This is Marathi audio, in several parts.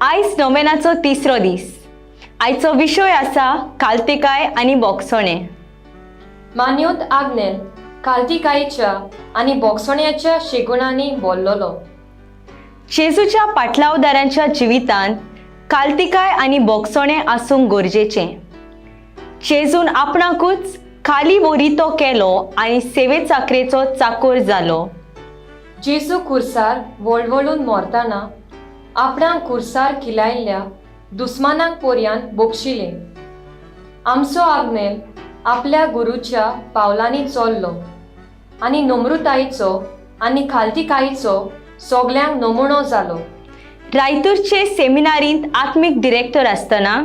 आयज नोवेनाचो तिसरो दीस. आयचो विशय आसा काल्तिकाय आनी बोगसणे. मान्योत आग्नेल काल्तिकायेच्या आनी बोगसण्याच्या शेगुणांनी बोललोलो. जेजूच्या पाटलावदारांच्या जिवितांत काल्तिकाय आनी बोगसणे आसूंक गरजेचें. जेजून आपणाकूच खाली वरितो केलो आनी सेवे चाकरेचो चाकोर जालो. जेजू खुर्सार वळवळून मोरतना आपणाक खुर्सार खिलायल्ल्या दुस्मानांक पोरयान बोगशिले. आमचो आग्नेल आपल्या गुरूच्या पावलांनी चल्लो आनी नम्रतायेचो आनी खाल्तिकायेचो सगल्यांक नमुनो जालो. रायतूरचे सेमिनारींत आत्मीक डिरेक्टर आसतना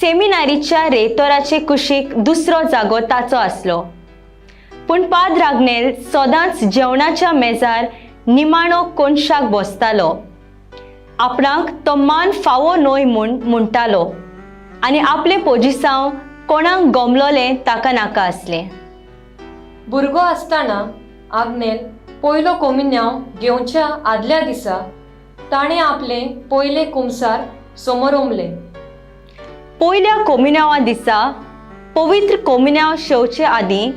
सेमिनारीच्या रेतोराचे कुशीक दुसरो जागो ताचो आसलो. पूण पाद्र आग्नेल सदांच जेवणाच्या मेजार निमाणो कोनशाक बसतालो. आपणाक तो मान फावो न्हय म्हूण म्हणटालो आनी आपले पोजिसांव कोणाक गमलोलें ताका नाका आसलें. भुरगो आसतना आग्नेल पयलो कोमिन्यांव घेवच्या आदल्या दिसा ताणें आपले पयले कुमसार समोर उमले. पयल्या कोमिन्यावा दिसा पवित्र कोमिन्याव शेवचे आदीं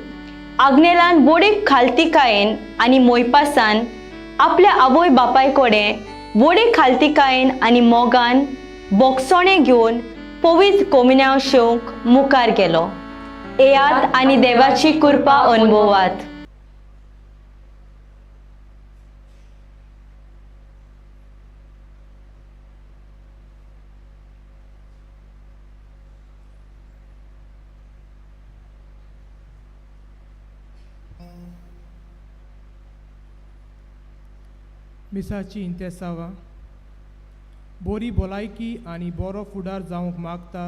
आग्नेलान बोडे खाल्तिकायेन आनी मोयपासान आपल्या आवय बापाय कडेन बोडे खाल्तिकायेन आनी मोगान बोगसणे घेवन पवित्र कोमिन्याव शेवंक मुखार गेलो. येयात आनी देवाची कृपा अनुभवात. मिसाची इंतेसावा बोरी भलायकी आनी बरो फुडार जावंक मागता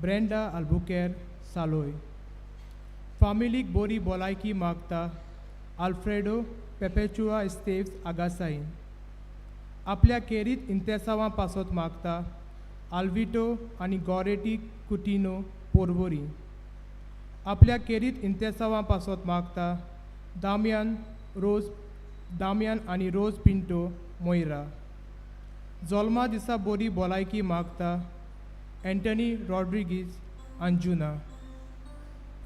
ब्रेंडा आल्बुकेर सालोय. फामिलीक बरी भलायकी मागता आल्फ्रेडो पेपेचुआ इस्तेव्स आगासाईन. आपल्या केरीत इंतेसावां पासत मागता आल्विटो आनी गॉरेटी कुटिनो पोर्वोरी. आपल्या केरीत इंतेसावां पासत मागता दामियान आनी रोज पिंटो मोयरा. जल्मा दिसा बरी भलायकी मागता एंटनी रॉड्रिगीज अंजुना.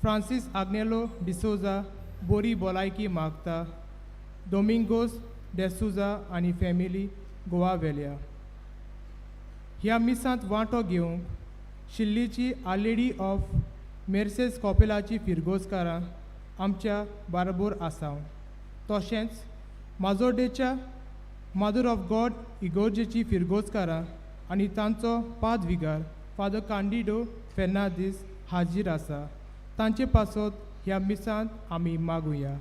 फ्रांसीस आग्नेलो डिसोजा बरी भलायकी मागता डोमिंगोस डेसुजा आनी फॅमिली गोवा वेल्या. ह्या मिसांत वांटो घेवंक शिल्लीची आलेडी ऑफ मेर्सेस कॉपेलाची फिरगोजकारां आमच्या बाराबोर आसात. तशेंच माजोर्डेच्या मदर ऑफ गॉड इगोर्जेची फिरगोजकारां आनी तांचो पादविगार फादर कांडिडो फेर्नांदीस हाजीर आसा. तांचे पासत ह्या मिसांत आमी मागुया.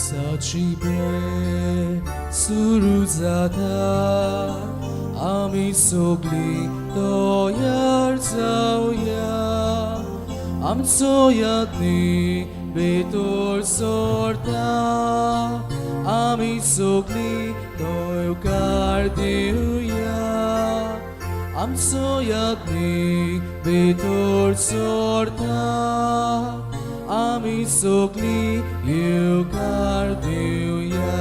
Sachibe suruzada ami sogli toyar zauya amso yadni betor sorta ami sogli toyar diuya amso yadni betor sorta ami sogli yugar diuya.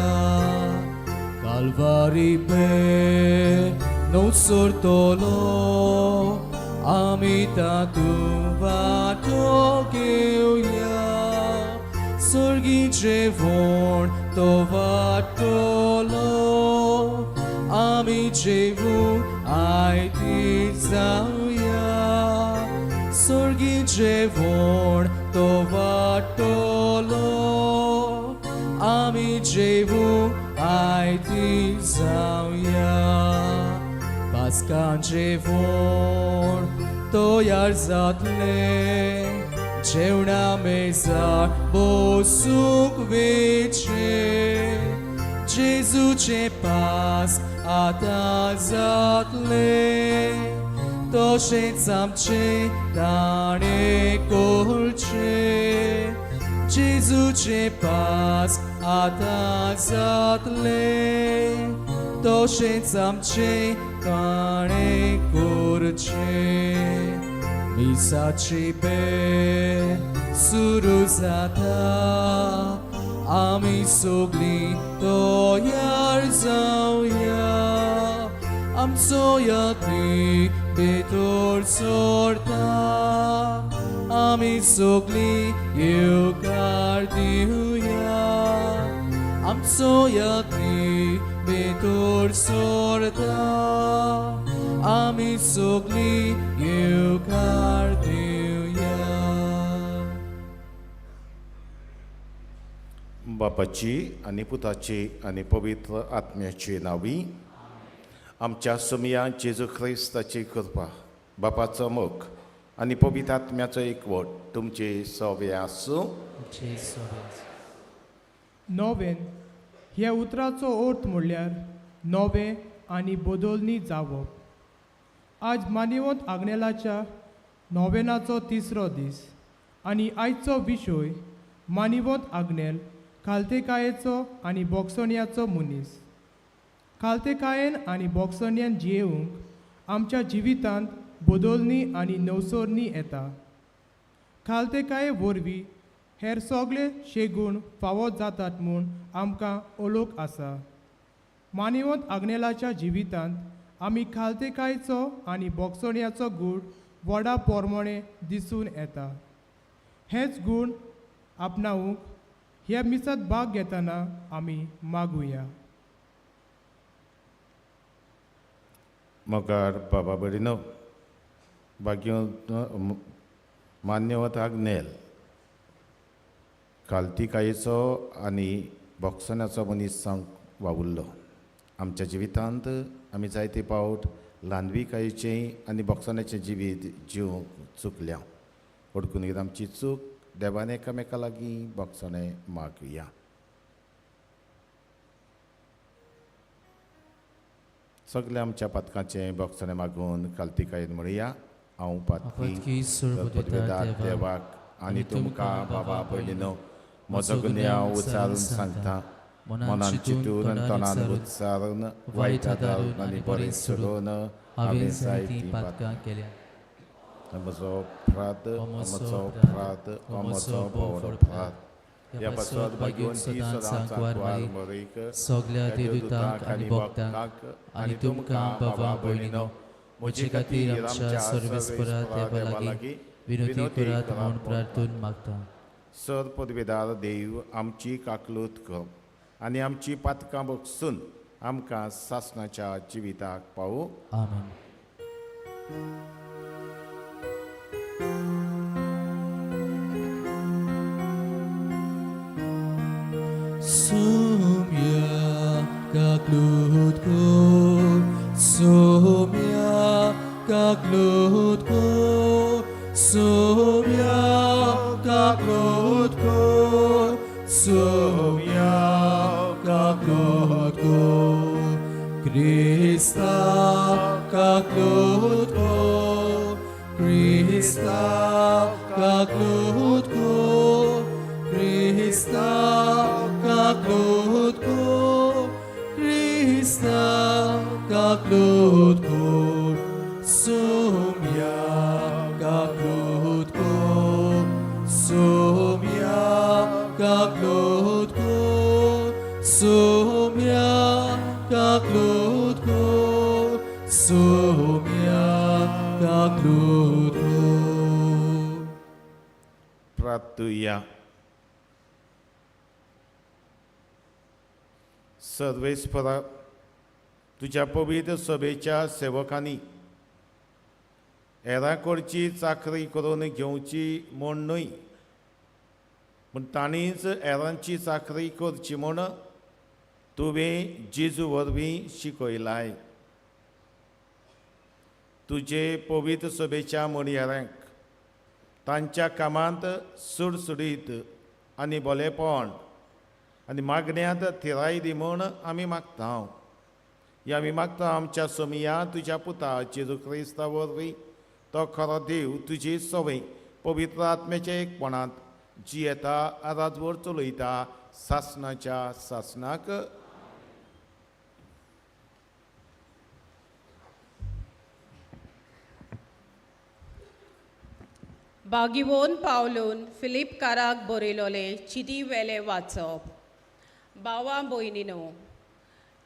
Calvary pe no sortolo ami tatu vatogeuya sorgi jevon tovatolo ami jevu aiti zauya sorgi jevon tovatolo ami jevu aiti zauya. Paskan jevon to yar zatle जेवणा मेजार बसूंक वेचे जेजूचे पास आतां जातले तशेंच आमचे ताणे करचे जेजूचे पास आतां जातले तशेंच आमचे ताणे करचे मिसाची बेळ सुरू जाता आमी सगळीं तयार जावया आमचो यत्नी भितर सरता आमी सगळीं येवकार दिवया आमचो यत्नी भितर सरता आमी सगळीं येवकार दिवया बापाची आनी पुताची आनी पवित्र आत्म्याची नांवी आमच्या सुमया जेजू ख्रिस्ताची कृपा बापाचो मोग आनी पवित्र आत्म्याचो एकवट तुमचे सगळे आसूं नोवेन ह्या उतराचो अर्थ म्हणल्यार नवे आनी बदलणी जावप आज मानिवंत आग्नेलाच्या नोवेनाचो तिसरो दीस आनी आयचो विशय मानिवंत आग्नेल खालतेकायेचो आनी बोक्सोनियाचो मनीस खालतेकायेन आनी बोक्सोनियान जियेवंक आमच्या जिवितांत बदलणी आनी नवसोरणी येता खालतेकाये वरवीं हेर सगळे शेगूण फावो जातात म्हूण आमकां ओळख आसा मानिवंत आग्नेलाच्या जिवितांत आमी खालतेकायचो आनी बोक्सोनियाचो गूण व्हडा पोरमोणे दिसून येता हेच गूण आपणावंक ह्या मिसात भाग घेतना आमी मागुया मोगार बाबा बडिनो भाग्य मान्यवत आग्नेल खालतिकायेचो आनी बोक्सोनाचो मनीस जावंक वावुरलो आमच्या जिवितांत आमी जायते पावट ल्हानविकायेचें आनी बोक्सोनाचें जिवीत जिवंक चुकल्या अडकून आमची चूक देवान एकामेका लागीं बोक्सोने मागुया सगल्या आमच्या पातकांचें बोक्सोने मागून खालतिकायेन म्हणुया हांव पातकी सर्वोपदेदार देवाक आनी तुमकां बाबा भयणीनो म्हजो गुन्यांव उचारून सांगता मनान चिंतून आनी तोंडान उच्चारून वायट आदारून आनी बरें सोडून हांवें जायतीं पातकां केल्या म्हजो अपराध म्हजो अपराध म्हजो व्हड अपराध ह्या पासत भाग्योन ती सदांच आंकवार मरीक सगल्या देवदूतांक आनी भक्तांक आनी तुमकां बाबा भयणीनो म्हजे खातीर आमच्या सर्वेस्परा देवा लागीं विनंती करात म्हूण प्रार्थून मागता सर पदवेदार देव आमची काकलूत कर आनी आमची पातकां बगसून आमकां सासणाच्या जिविताक पावूं आमेन Sumia kaklutko, sumia kaklutko, sumia kaklutko, sumia kaklutko, Krista kaklutko, Krista kaklutko, Krista kaklutko, Krista kaklutko, sumia kaklutko, sumia kaklutko, sumia kaklutko, sumia kaklutko. प्रार्थुया सर्वेस्परा तुज्या पवित्र सभेच्या सेवकांनी हेरांकडची चाकरी करून घेवची म्हूण न्हय पूण तांणीच हेरांची चाकरी करची म्हूण तुवें जेजू वरवीं शिकयलाय तुजे पवित्र सभेच्या मणयाऱ्यांक तांच्या कामांत सुडसुडीत आनी बोलेपण आनी मागण्यांत थिराय दी म्हूण आमी मागता हे आमी मागता आमच्या सोमिया तुज्या पुता जेजू क्रिस्ता वरवीं तो खरो देव तुजी सवय पवित्र आत्म्याच्या एकपणांत जी येता राजवट चलयता सासणाच्या सासणाक बागिवोन पावलून फिलिपकाराक बरयलोले चिटी वेले वाचप भावा भयणीनो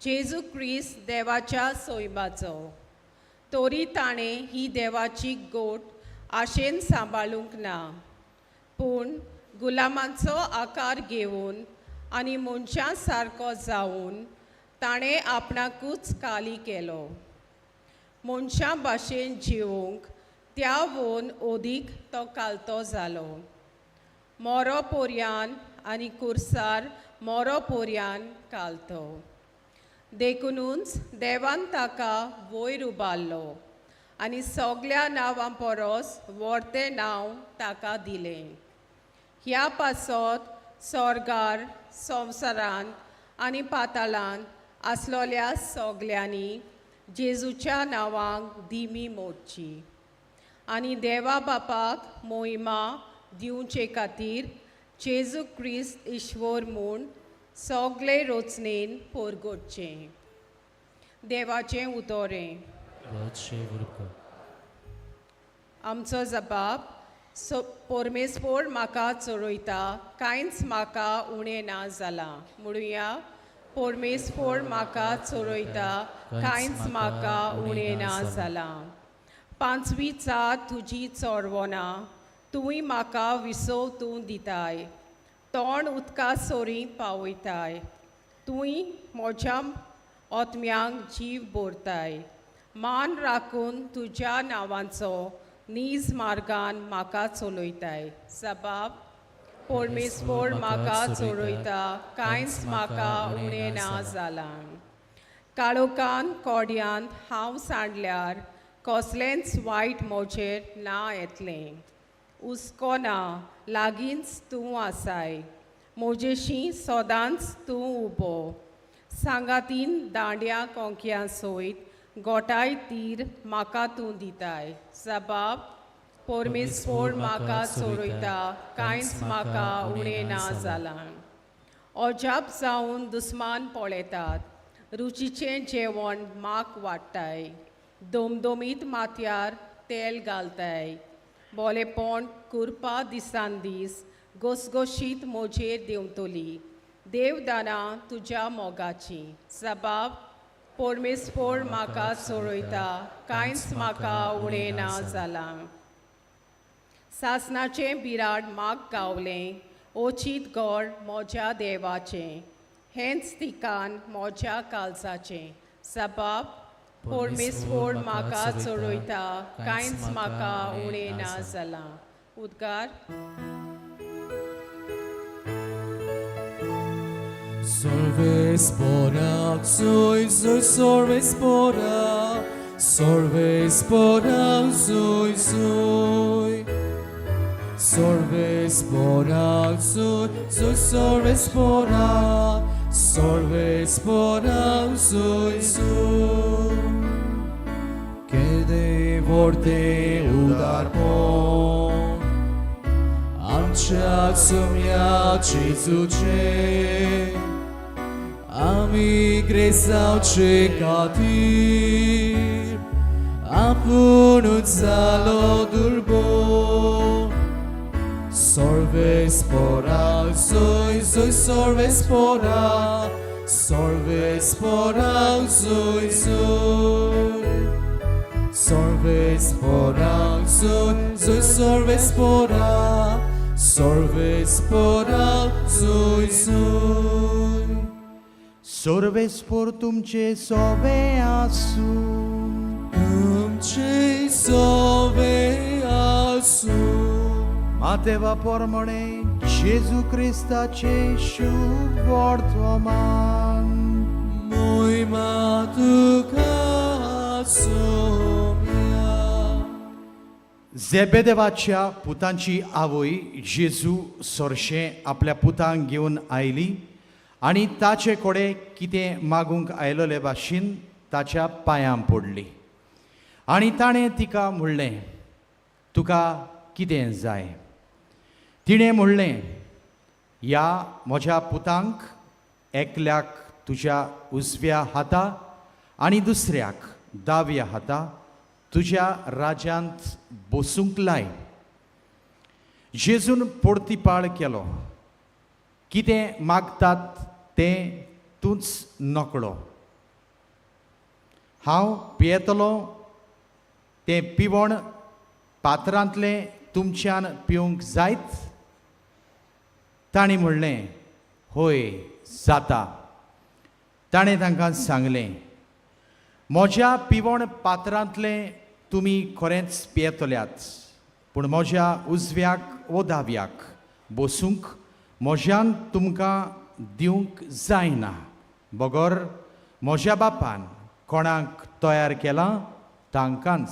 जेजू क्रिस्त देवाच्या सोयबाचो तोरी ताणें ही देवाची गोट आशेन सांबाळूंक ना पूण गुलामांचो आकार घेवन आनी मनशां सारको जावन ताणें आपणाकूच काली केलो मनशां भाशेन जिवंक त्या वोन ओदीक तो कालतो जालो मोरो पोरयान आनी कुर्सार मोरो पोरयान कालतो देखूनच देवान ताका वयर उबारलो आनी सगल्या नांवां परस व्हडतें नांव ताका दिलें ह्या पासत स्वर्गार संवसारांत आनी पाताळांत आसलोल्या सगल्यांनी जेजूच्या नांवांक दिमी मोडची आनी देवा बापाक मोहिमा दिवचे खातीर जेजू क्रिस्त ईश्वर म्हूण सगळे रचनेन परगटचें देवाचें उतोरें आमचो जबाब परमेस्पोर म्हाका चोरयता कांयच म्हाका उणें ना जालां म्हणुया परमेस्पोर म्हाका चोरयता कांयच म्हाका उणें ना जालां पांचवी चार तुजी चोरवनां तुवें म्हाका विसवतूं दिताय तोंड उदका सोरी पावयताय तुवें म्हज्या ओतम्यांक जीव भरताय मान राखून तुज्या नांवांचो नीज मार्गान म्हाका चलयताय जबाब परमेस्पोर म्हाका चोरयता कांयच म्हाका उणें ना जालां काळोखान कोड्यांत हांव सांडल्यार कसलेंच वायट म्हजेर ना येतलें हुस्को ना लागींच तूं आसाय म्हजेशी सदांच तूं उबो सांगातीन दांड्या कोंक्यां सयत गोठाय तीर म्हाका तूं दिताय जबाब परमेस्पोर म्हाका चोरयता कांयच म्हाका उणें ना जालां अजाप जावन दुस्मान पळयतात रुचीचें जेवण माग वाडटाय दोमदोमीत माथ्यार तेल घालताय बोलेपण कुरपा दिसान दीस घोसघोशीत म्हजेर देंवतली देवदानां तुज्या मोगाची जबाब परमेस्पोर म्हाका चोरयता कांयच म्हाका उणें ना जालां सासणाचें बिराड माग गावलें ओचीत गोड म्हज्या देवाचें हेंच तिकान म्हज्या काळजाचें जबाब परमेस्पोर म्हाका चोरयता कांयच म्हाका उणें ना जालां उद्गार Sorvesporak, soy sorvesporak, sorvesporak, soy. Sorvesporak, soy sorvesporak, sorvesporak, soy. Que devorte udarpon, amchak sumia Jezuce. Ami gresauce katir Apunut zalo durbo Sorvesporak, soy sorvesporak Sorvesporak, soy Sorvesporak, soy sorvesporak Sorvesporak, soy सर्वेस्पोर तुमचे सोबे आसूं तुमचे सोबे आसूं मातेवा पोरमणे जेजू क्रिस्ताचे शुभ वर्तमान मोहिमा तुका सोम्या झेबेदेवाच्या पुतांची आवय जेजू सोरशें आपल्या पुतांक घेवन आयली आनी ताचे कोडे कितें मागूंक आयलोले भाशेन ताच्या पांयां पडली आनी ताणें तिका म्हणलें, तुका कितें जाय? तिणें म्हणलें, ह्या म्हज्या पुतांक एकल्याक तुज्या उजव्या हाता आनी दुसऱ्याक दाव्या हाता तुज्या राज्यांत बसूंक लाय. जेजून परतीपाळ केलो, कितें मागतात तें तूंच नकळो. हांव पियेतलो तें पिवण पात्रांतलें तुमच्यान पिवंक जायत? ताणीं म्हणलें, होय जाता. ताणें तांकां सांगलें, म्हज्या पिवण पात्रांतलें तुमी खरेंच पियेतल्यात, पूण म्हज्या उजव्याक वो दाव्याक बसूंक म्हज्यान तुमकां दिवंक जायना. बगोर म्हज्या बापान कोणाक तयार केलां तांकांच.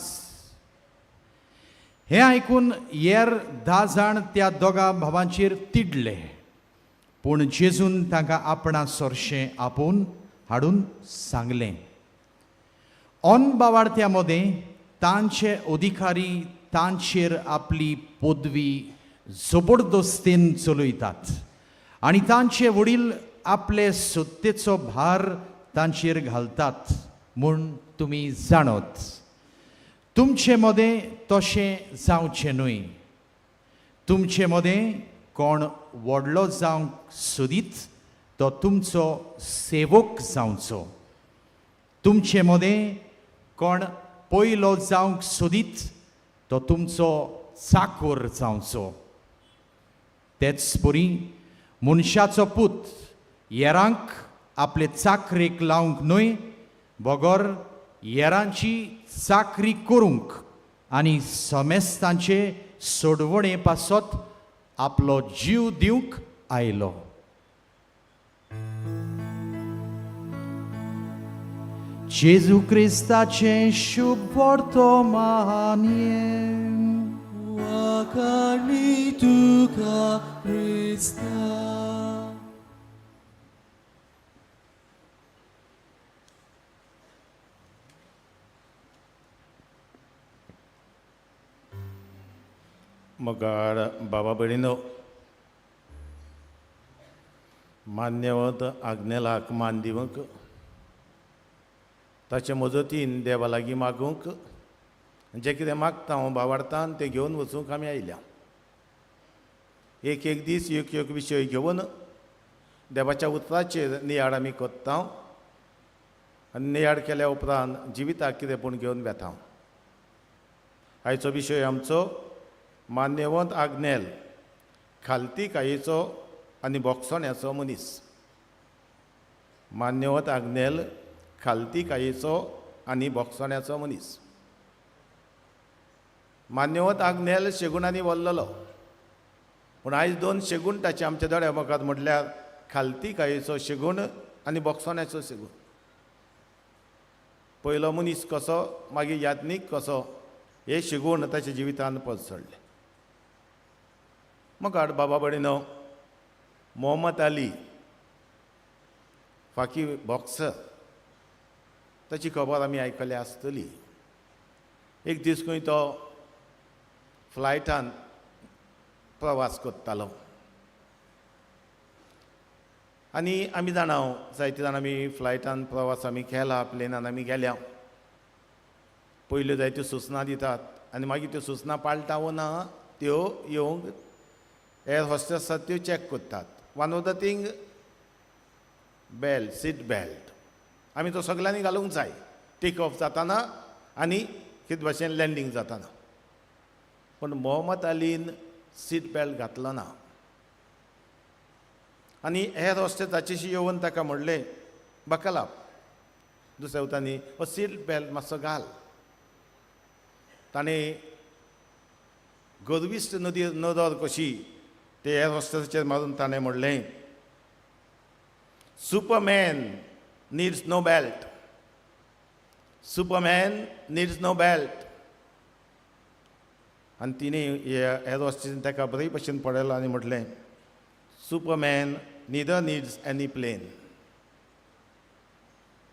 हें आयकून हेर 10 जाण त्या दोगा भावांचेर तिडले, पूण जेजून तांकां आपणा सोरशें आपोवन हाडून सांगलें, ऑन बावार्थ्या मदें तांचे अधिकारी तांचेर आपली पदवी जबरदस्तीन चलयतात आनी तांचे वडील आपले सत्तेचो भार तांचेर घालतात म्हूण तुमी जाणत. तुमचे मदें तशें जावचें न्हय. तुमचे मदें कोण व्हडलो जावंक सोदीत तो तुमचो सेवक जावचो. तुमचे मदें कोण पयलो जावंक सोदीत तो तुमचो चाकर जावचो. तेच परी मनशाचो पूत हेरांक आपले चाकरेक लावंक न्हय, बगोर हेरांची चाकरी करूंक आनी समेस्तांचे सोडवणे पासत आपलो जीव दिवंक आयलो. जेजू क्रिस्ताचें शुभ वर्तमान वाखाणी तुका क्रिस्ता. मोगाळ बाबा भयणीनो, मान्यवत आग्नेलाक मान दिवंक ताचे मजतीन देवा लागीं मागूंक जें कितें मागता हांव भावार्थान तें घेवन वचूंक आमी आयल्या. एक एक दीस एक विशय घेवन देवाच्या उतराचेर नियाळ आमी कोत्ता आनी नियाळ केल्या उपरांत जिविताक कितें पूण घेवन वेता. आयचो विशय आमचो मान्यवंत आग्नेल, खालती कायेचो आनी बोगसोण्याचो मनीस. मान्यवंत आग्नेल, खालती कायेचो आनी बोगसोण्याचो मनीस. मान्यवंत आग्नेल शेगुणांनी वल्ललो, पूण आयज 2 शेगूण ताचे आमच्या दोळ्या मुखार म्हटल्यार खालती कायेचो शेगूण आनी बोगसोण्याचो शेगूण. पयलो मनीस कसो, मागीर याज्ञीक कसो, हे शेगूण ताच्या जिवितांत पसरले. मोगाड बाबा भयणीनो, मोहम्मद अली फाकी बॉक्सर, ताची खबर आमी आयकली आसतली. एक दीस खंय तो फ्लायटान प्रवास करतालो आनी आमी जाणा जायते जाण आमी फ्लायटान प्रवास आमी केला, प्लेनान आमी गेल्या. पयल्यो जायत्यो सुचना दितात आनी मागीर त्यो सुचना पाळटा ना त्यो येवंक एअर हॉस्टेस आसात त्यो चॅक करतात. One of the thing belt, seat belt आमी तो सगळ्यांनी घालूंक जाय, टेक ऑफ जाताना आनी कित भाशेन लँडींग जाताना. पूण मोहम्मद अलीन सीट बेल्ट घातलो ना आनी एअर हॉस्टेस ताचेशी येवन ताका म्हणलें, बकल अप. दुसऱ्या उतांनी हो सीट बेल्ट मातसो घाल. ताणें गर्विश्ट नदर कशी ते एअर हॉस्टेसाचेर मारून ताणें म्हणलें, Superman needs no belt. Superman needs no belt. आनी तिणें हेर वस्तीन ताका बरे भशेन पळयलो आनी म्हटलें Superman neither needs any plane.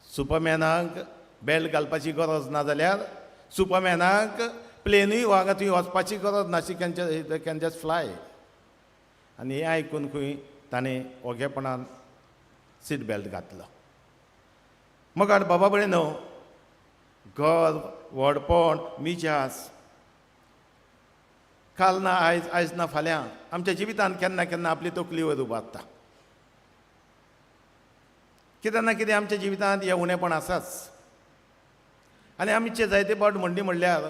सुपरमॅनाक बेल्ट घालपाची गरज ना जाल्यार सुपरमॅनाक प्लेनूय वांगा थंय वचपाची गरज ना. शी कॅन जस्ट फ्लाय. आनी हें आयकून खंय ताणें ओगेपणान सीट बेल्ट घातलो. मग बाबा बरें न्हू, घर व्हडपण मिजास काल ना आयज, आयज ना फाल्यां आमच्या जिवितांत केन्ना केन्ना आपली तकली वयर उबारता. कितें ना कितें आमच्या जिवितांत हें उणेपण आसाच. आनी आमचे जायते फावट म्हणल्यार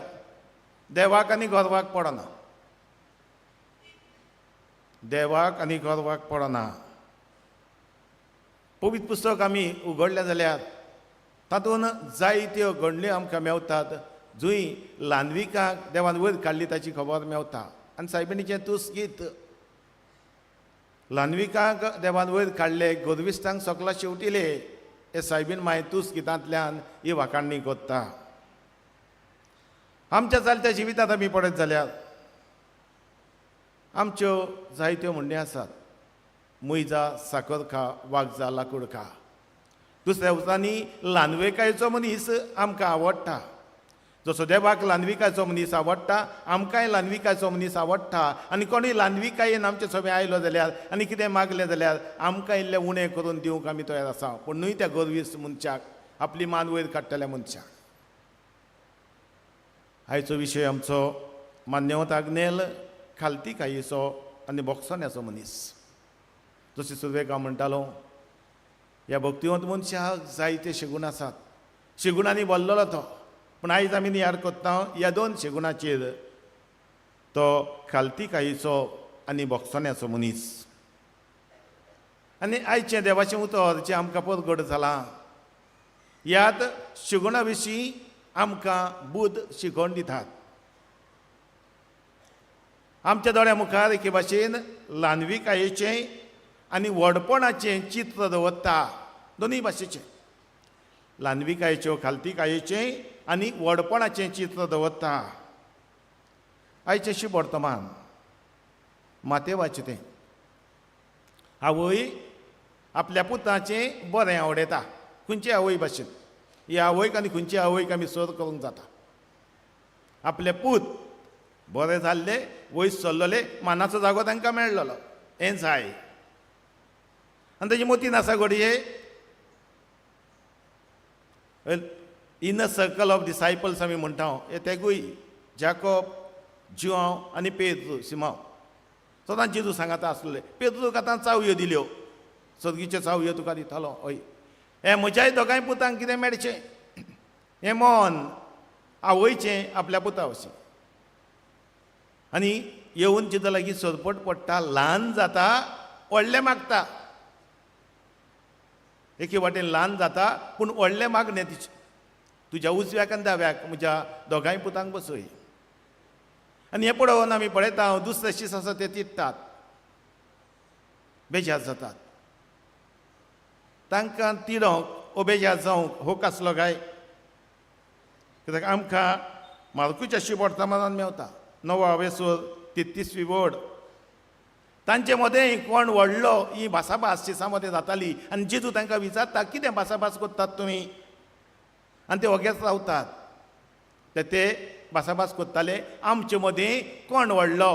देवाक आनी गोरवाक पडना. देवाक आनी गोरवाक पडना. पवित्र पुस्तक आमी उगडलें जाल्यार तातूंत जायत्यो घडण्यो आमकां मेवतात जंय ल्हानविकाक देवान वयर काडली ताची खबर मेवता. आनी सायबिणीचें तुस गीत ल्हानविकाक देवान वयर काडले, गोरविस्तांक सोकला शेवटिले, हे सायबीण माय तुस गितांतल्यान ही वाखाणणी कोत्ता. आमच्या चलत्या जिवितांत आमी पळयत जाल्यार आमच्यो जायत्यो म्हणण्यो आसात. मुयजा साकर खा, वागजा लाकूड खा. दुसऱ्या उतरांनी ल्हानविकायेचो मनीस आमकां आवडटा. जसो देवाक ल्हानविकायेचो मनीस आवडटा, आमकांय ल्हानविकायेचो मनीस आवडटा. आनी कोणूय ल्हानविकायेन आमचे सोबे आयलो जाल्यार आनी कितें मागलें जाल्यार आमकां इल्लें उणें करून दिवंक आमी तयार आसा. पूण न्हय त्या गोरवीस मनशाक, आपली मान वयर काडटल्या मनशाक. आयचो विशय आमचो मान्यवत आग्नेल खालती कायेचो आनी बोगसोन्याचो मनीस. जशें सुरवेक हांव म्हणटालो, ह्या भक्तिवंत मनशाक जायते शेगूण आसात. शेगुणांनी भरलेलो तो. पूण आयज आमी याद कोत्ता ह्या दोन शेगुणाचेर, तो खालती कायेचो आनी बोगसोन्याचो मनीस. आनी आयचें देवाचें उतर जें आमकां परगट जालां, ह्यात शेगुणा विशीं आमकां बूद शिकवण दितात. आमच्या दोळ्या मुखार एके भाशेन ल्हानविकायेचें आनी व्हडपणाचें चित्र दवरता. दोनूय भाशेचें ल्हानविकायेच्यो खालतीकायेचें आनी व्हडपणाचें चित्र दवरता. आयचें शुभ वर्तमान मातेवाचें तें. आवय आपल्या पुताचें बरें आवडयता. खंयचे आवय भाशेन ही आवयक आनी खंयचे आवयक आमी सोद करूंक जाता. आपले पूत बरें जाल्ले, वयस चल्लले, मानाचो जागो तांकां मेळ्ळलो, हें जाय. आनी ताची मोतीन आसा घडये इनर सर्कल ऑफ डिसायपल्स आमी म्हणटा. हे तेगूय जाकोब, जुआंव आनी पेद्रू सिमांव सदांच जेजू सांगाता आसलेले. पेद्रूक आतां चावयो दिल्यो, सर्गीच्यो चावयो तुका दितालो. हय, हे म्हज्याय दोगांय पुतांक कितें मेळचें, हें मन आवयचें आपल्या पुता भशेन. आनी येवन चिंत लागीं सोदपट पडटा, ल्हान जाता, व्हडलें मागता. एके वाटेन ल्हान जाता पूण व्हडलें मागणें तिचें. तुज्या उजव्याक आनी दाव्याक म्हज्या दोगांय पुतांक बसय. आनी हें पळोवन आमी पळयता दुसरे शीस आसा ते तिडटात, बेजार जातात. तांकां तिडोंक बेजार जावंक होक आसलो काय? कित्याक आमकां मार्कूच्या शुभ वर्तमानांत मेवता 9 सूर 33वी वड. तांचे मदें कोण व्हडलो ही भासाभास शिसा मदें जाताली. आनी जेजू तांकां विचारता, कितें भासाभास कोत्तात तुमी? आनी ते ओगेच रावतात. ते भासाभास कोत्ताले, आमचे मदें कोण व्हडलो,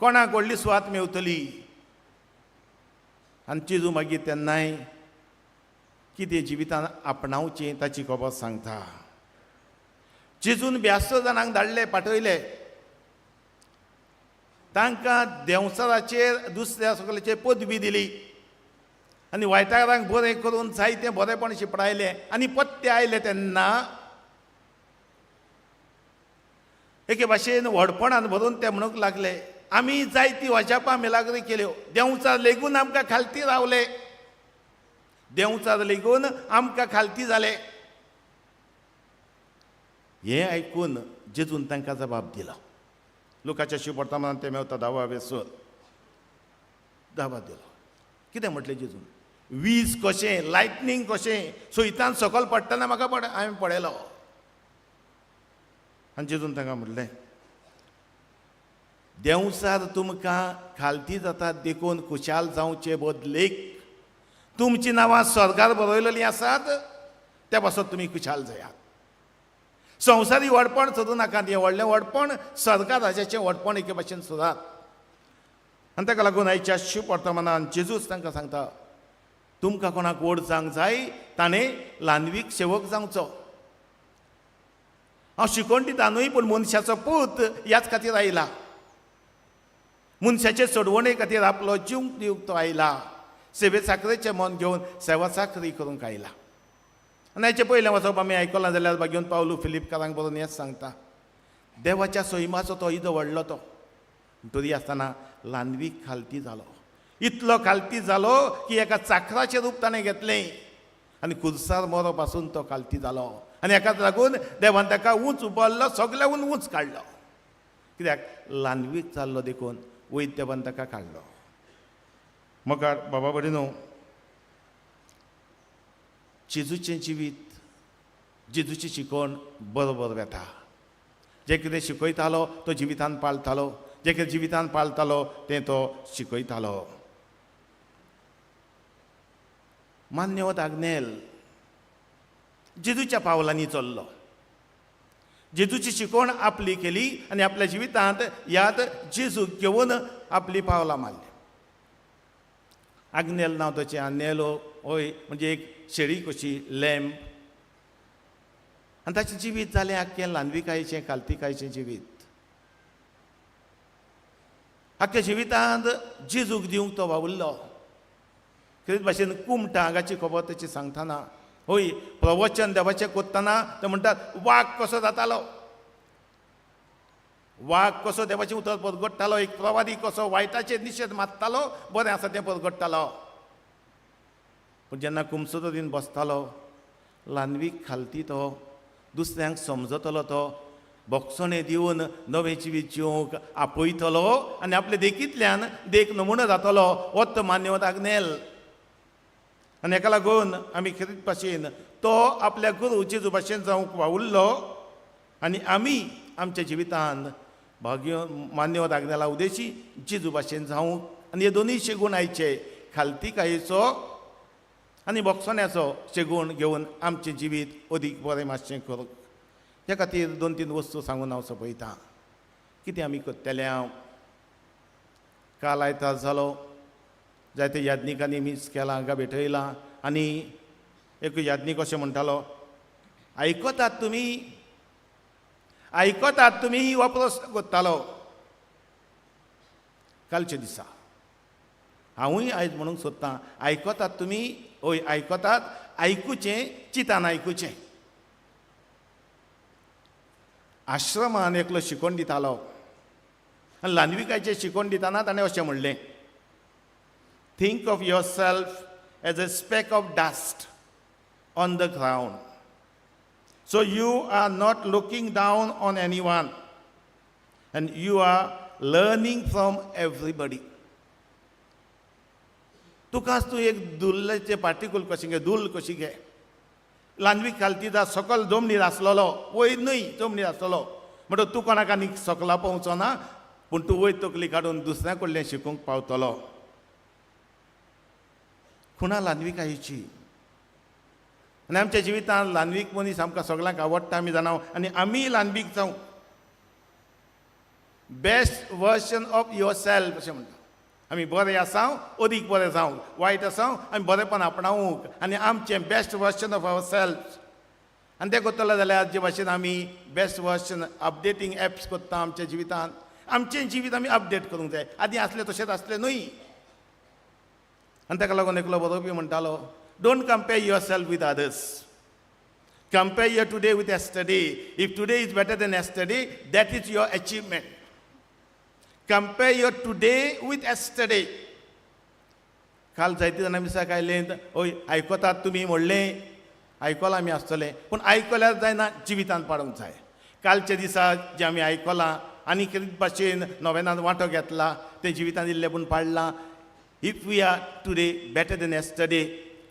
कोणाक व्हडली सुवात मेवतली. आनी जेजू मागीर तेन्नाय कितें जिवितांत आपणावचें ताची खबर सांगता. जेजून 82 जाणांक धाडले, पाठयले. तांकां देंवचाराचेर दुसऱ्या सगळ्याचेर पदवी दिली आनी वायटारांक बरें करून जायतें बरेंपण शिपडायलें. आनी पत्ते आयले तेन्ना एके भाशेन व्हडपणान भरून ते म्हणूंक लागले, आमी जायतीं अजापां मिलाग्री केल्यो, देंवचार लेगून आमकां खालती रावले, देंवचार लेगून आमकां खालती जाले. हें आयकून जेजून तांकां जबाब दिलो. लुकाच्या शुभ वर्तमानांत ते मेवता 10 सूर. जबाब दिलो. कितें म्हटलें जेजून? वीज कशें, लायटनींग कशें सोयतान सकयल पडटना हांवें पळयलो. आनी जेजून तांकां म्हटलें, देंवसार तुमकां खालती जातात देखून खुशाल जावचे बदलेक तुमची नांवां स्वर्गार बरयलेलीं आसात त्या पासत तुमी खुशाल जायात. संवसारी वडपण सोदूं नाकात. हें व्हडलें वडपण स्वर्गा राजाचें वडपण एके भाशेन सोदात. आनी ताका लागून आयच्या शुभ वर्तमानांत जेजूस तांकां सांगता तुमकां कोणाक व्हड जावंक जाय ताणें ल्हानवीक सेवक जावचो. हांव शिकवण दिता न्हय पूण मनशाचो पूत ह्याच खातीर आयला. मनशाचे सोडवणे खातीर आपलो जीव दिवंक तो आयला. सेवे साखरेचें मन घेवन सेवा साखरी करूंक आयला. आनी हेचे पयलें वचप आमी आयकलां जाल्यार घेवन पावलू फिलिपकारांक बरोवन हेंच सांगता देवाच्या सैमाचो तो इदो व्हडलो तो तरी आसतना ल्हानवीक खालती जालो. इतलो खालती जालो की एका चाकराचें रूप ताणें घेतलें आनी खुर्सार मरो पासून तो खालती जालो. आनी हेकाच लागून देवान ताका उंच उबारलो सगळ्याहून उंच काडलो. कित्याक ल्हानवीक जाल्लो देखून वैद देवान ताका काडलो. म्हाका बाबा भयणीनो जेजूचें जिवीत जेजूची शिकवण बरोबर वेता. जें कितें शिकयतालो तो जिवितान पाळटालो. जें कितें जिवितान पाळटालो तें तो शिकयतालो. मान्यवत आग्नेल जेजूच्या पावलांनी चल्लो. जेजूची शिकवण आपली केली आनी आपल्या जिवितांत याद जेजूक घेवन आपली पावलां मारली. आग्नेल नांव ताचें. आग्नेलो होय म्हणजे एक शेळी कशी लॅम्प. आनी ताचें जिवीत जालें आख्खें ल्हानविकायेचें खालतीकायेचें जिवीत. आख्ख्या जिवितांत जेजूक दिवंक तो वावुरलो. खरेच भाशेन कुमटा हांगाची खबर ताची सांगतना होय प्रवचन देवाचें करतना ते म्हणटात वाघ कसो जातालो. वाघ कसो देवाचें उतर परगट्टालो. एक प्रवादी कसो वायटाचेर निशेध मारतालो बरें आसा तें परगट्टालो. पूण जेन्ना कुमसुदरीन बसतालो ल्हानवीक खालती तो दुसऱ्यांक समजतलो तो बोगसणे दिवन नवें जिवीत जिवंक आपयतलो आनी आपले देखींतल्यान देख नमुनो जातलो. वत मान्यवत आग्नेल. आनी हेका लागून आमी खरेच भाशेन तो आपल्या गुरू जेजू भाशेन जावंक वावुरलो आनी आमी आमच्या जिवितांत भाग्य मान्यवत आग्नेला उदेशी जेजू भाशेन जावंक आनी हे दोनूय गूण आयचे खालतीकायेचो आनी बोगसण्याचो शेगूण घेवन आमचें जिवीत अदीक बरें मातशें करूंक. ह्या खातीर 2-3 वस्तू सांगून हांव सोंपयतां कितें आमी करतले. हांव काल आयतार जालो जायते याज्ञिकांनी मीस केला हांगा भेटयलां आनी एक याज्ञीक अशें म्हणटालो आयकतात तुमी हो प्रस्न करतालो. कालच्या दिसा हांवूय आयज म्हणूंक सोदतां आयकतात तुमी. हय आयकतात. आयकुचें चितान आयकुचें. आश्रमान एकलो शिकवण दितालो आनी ल्हानविकायचें शिकवण दितना ताणें अशें म्हणलें think of yourself as a speck of dust on the ground so you are not looking down on anyone and you are learning from everybody. तुकाच तूं एक दुल्लेचें पार्टिकूल कशें घे दूल कशी घे. ल्हानवीक खालती जा सकल जमनीर आसलेलो वयर न्हय जमनीर आसलेलो म्हणटच तूं कोणाक आनी सकला पावचो ना पूण तूं वयर तकली काडून दुसऱ्या कडल्यान शिकूंक पावतलो. खुणा ल्हानविकायेची. आनी आमच्या जिवितांत ल्हानवीक मनीस आमकां सगळ्यांक आवडटा आमी जाणां आनी आमी ल्हानवीक जावं. Best version of your self अशें म्हणटा. आमी बरे आसांव अदीक बरें जावं. वायट आसांव आमी बरेंपण आपणावंक आनी आमचें best version of our self. आनी तें करतले जाल्यार जे भाशेन आमी बेस्ट वर्जन अपडेटींग एप्स करता आमच्या जिवितांत. आमचें जिवीत आमी अपडेट करूंक जाय. आदीं आसलें तशेंच आसलें न्हय. आनी ताका लागून एकलो बरोवपी म्हणटालो don't compare your self with others. Compare your today with yesterday. If today is better than yesterday that is your achievement. Compare your today with yesterday. काल जायते जाणां दिसाक आयले हय आयकतात तुमी म्हणलें आयकलां आमी आसतलें पूण आयकल्यार जायना जिवितांत पाडूंक जाय. कालच्या दिसा जें आमी आयकलां आनी कितें भाशेन नोवेनांत वांटो घेतला तें जिवितांत इल्लें पूण पाडलां. If we are today better than yesterday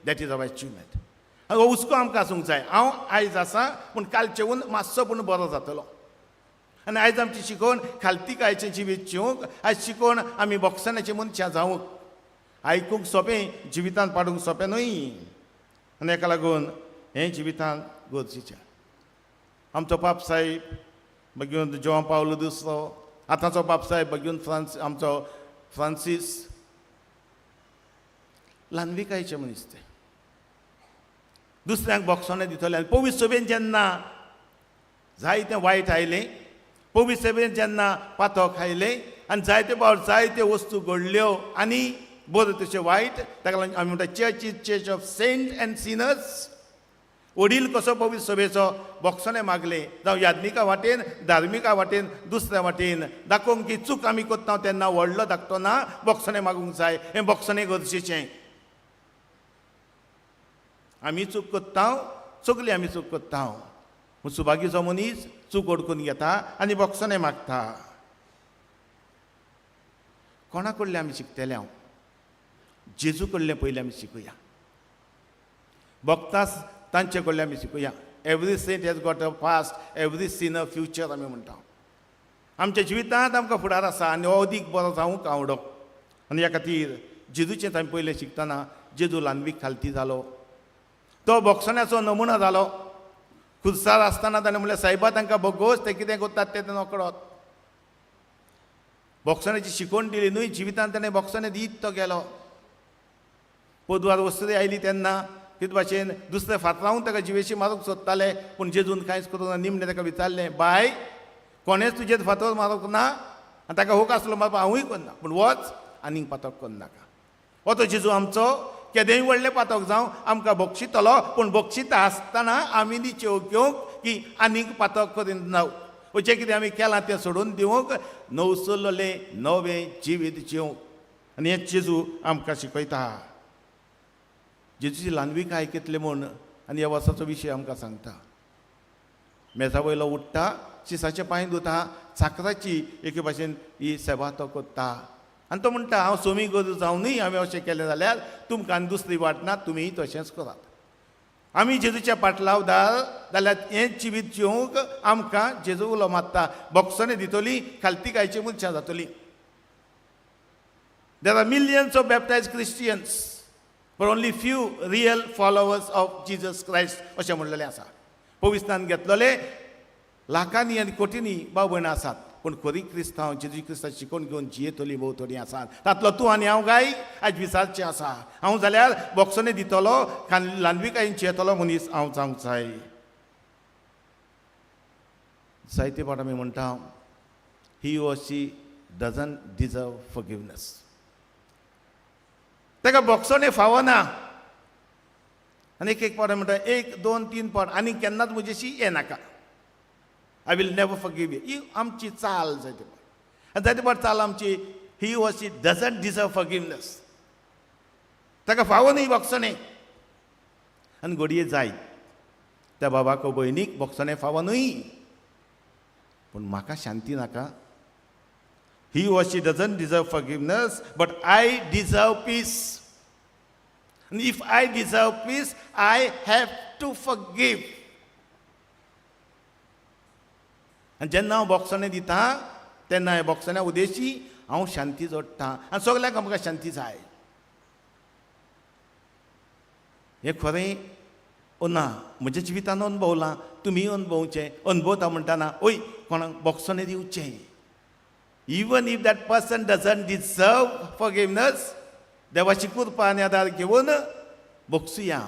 that is our achievement. हो हुस्को आमकां आसूंक जाय. हांव आयज आसां पूण कालचेहून मातसो पूण बरो जातलो. आनी आयज आमची शिकोवन खालतीकायेचें जिवीत जिवंक आयज शिकोवन आमी बॉक्सनाचे मनशां जावंक आयकूंक सोंपें जिवितांत पाडूंक सोंपें न्हय आनी हेका लागून हें जिवितांत गरजेचें आमचो बाप साहेब बगून जॉन पावलो दुसरो आतांचो बाप साहेब बगून आमचो फ्रांसीस ल्हानविकायेचे मनीस ते दुसऱ्यांक बॉक्सोने दितले आनी पवित्र सभेन जेन्ना जायतें वायट आयलें पवित्र सभेन जेन्ना पातक आयलें आनी जायते फावट जायत्यो वस्तू घडल्यो आनी बरें तशें वायट ताका लागून आमी म्हणटा church is church of saint and sinners वडील कसो पवित्र सभेचो बॉक्सोने मागले जावं याज्ञिका वाटेन धार्मिका वाटेन दुसऱ्या वाटेन दाखोवंक की चूक आमी करता तेन्ना व्हडलो धाकटो ना बॉक्सोने मागूंक जाय हें बॉक्सोने गरजेचें आमी चूक करता सगळीं आमी चूक करता सुभागीचो मनीस चूक ओडकून घेता आनी बॉक्सोने मागता कोणा कडलें आमी शिकतले हांव जेजू कडलें पयलीं आमी शिकुया भक्तां तांचे कडलें आमी शिकुया every saint has got a past every sinner future आमी म्हणटा आमच्या जिवितांत आमकां फुडार आसा आनी हो अदीक बरो जावंक आवडोंक आनी ह्या खातीर जेजूचें आमी पयलें शिकतना जेजू ल्हानवीक खालती जालो तो बॉक्सोन्याचो नमुना जालो खुर्सार आसतना ताणें म्हणलें सायबा तांकां बोगोस ते कितें करतात ते नकळत बॉक्सोन्याची शिकवण दिली न्हय जिवितांत ताणें बॉक्सोने दीत तो गेलो पोदवार वस्तुरी आयली तेन्ना ते भाशेन दुसरे फातरावून ताका जिवेशी मारूंक सोदताले पूण जेजून कांयच करूंक ना निमणें ताका विचारलें बाय कोणेच तुजेर फातर मारूंक ना आनी ताका होक आसलो मारपाक हांवूय करना पूण वच आनीक पातक करनाका हो तो जेजू आमचो केदेंय व्हडलें पातक जावं आमकां बक्षितलो पूण बक्षिता आसतना आमी ती घेवंक की आनीक पातक करीन नाव अशें कितें आमी केलां तें सोडून दिवंक नवसरलें नवें जिवीत जिवंक आनी हें जेजू आमकां शिकयता जेजूची ल्हानवीक आयकतले म्हूण आनी ह्या वर्साचो विशय आमकां सांगता मेजा वयलो उठ्ठा शिसाचे पांय धुता साकराची एके भाशेन ही सेवा तो करता आनी तो म्हणटा हांव सोमी गरजू जावनूय हांवें अशें केलें जाल्यार तुमकां आनी दुसरी वाटना तुमीय तशेंच करात आमी जेजूच्या पाटलावदार जाल्यार हें जिवीत जिवंक आमकां जेजू उलो मारता बॉक्सोने दितली खालतीकायची मनशां जातलीं there are millions of baptised Christians but only few real followers of Jesus Christ अशें म्हणलेलें आसा पवित्रान घेतलेले लाखांनी आनी कोटींनी भाव भयणां आसात पूण खरी क्रिस्तांव जेजू क्रिस्ताची शिकवण घेवन जियेतली भोंवतणी आसात तातलो तूं आनी हांव गाय आयज विचारचें आसा हांव जाल्यार बॉक्सोने दितलो ल्हानविकायेन येतलो मनीस हांव जावंक जाय जायते फावट आमी म्हणटा he or she doesn't deserve forgiveness ताका बॉक्सोने फावना आनी एक फावट म्हणटा 1, 2, 3 फावट आनी केन्नाच म्हजेशी हें नाका I will never forgive you ही आमची चाल जायते फावट आनी जायते फावट चाल आमची he or she doesn't deserve forgiveness ताका फावनूय बॉक्सोने आनी घडये जायत त्या बाबाक भयणीक बॉक्सोने फावनूय पूण म्हाका शांती नाका He or she doesn't deserve forgiveness, but I deserve peace. And if I deserve peace, I have to forgive. And जेन्ना हांव बॉक्सोने दिता तेन्ना ह्या बॉक्सोन्या उद्देशी हांव शांती जोडटां आनी सगळ्यांक आमकां शांती जाय हें खरें ना म्हज्या जिवितान अनुभवलां तुमी अनुभवचें अनुभवता म्हणटाना ओय कोणाक बॉक्सोने दिवचें Even if that person doesn't deserve forgiveness, देवाची कृपा आनी आदार घेवन बक्षुया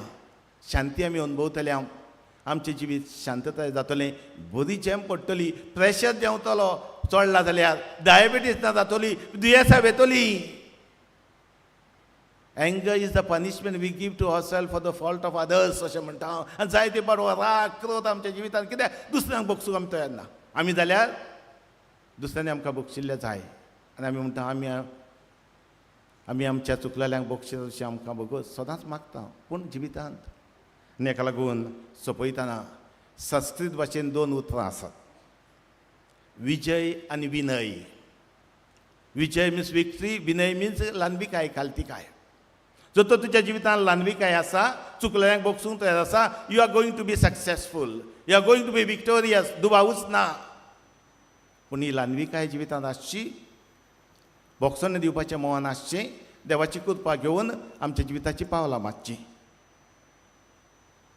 शांती आमी अनुभवतले आमचें जिवीत शांतताय जातलें बरी झेम पडटली प्रेशर देंवतलो चडला जाल्यार डायबिटीज ना जातली दुयेंसां येतली anger is the punishment we give to ourself for the fault of others अशें म्हणटा हांव आनी जायते फावट राग क्रोध आमच्या जिवितांत कित्याक दुसऱ्यांक बक्षूंक आमी तयार ना आमी जाल्यार दुसऱ्यांनी आमकां बक्षिल्लें जाय आनी आमी म्हणटा आमी आमच्या चुकलेल्यांक बक्षीस अशें आमकां बगोस सदांच मागता पूण जिवितांत आनी हेका लागून सोंपयतना संस्कृत भाशेन 2 उतरां आसात विजय आनी विनय विजय मिन्स विक्ट्री विनय मिन्स ल्हानविकाय खालतीकाय जर तो तुज्या जिवितांत ल्हानविकाय आसा चुकलेल्यांक बक्षूंक तयार आसा you are going to be successful you are going to be victorious दुबावूच ना पूण ही ल्हानविकाय जिवितांत आसची, भोगसण दिवपाचें मोहन आसचें, देवाची कृपा घेवन आमच्या जिविताची पावलां मारचीं.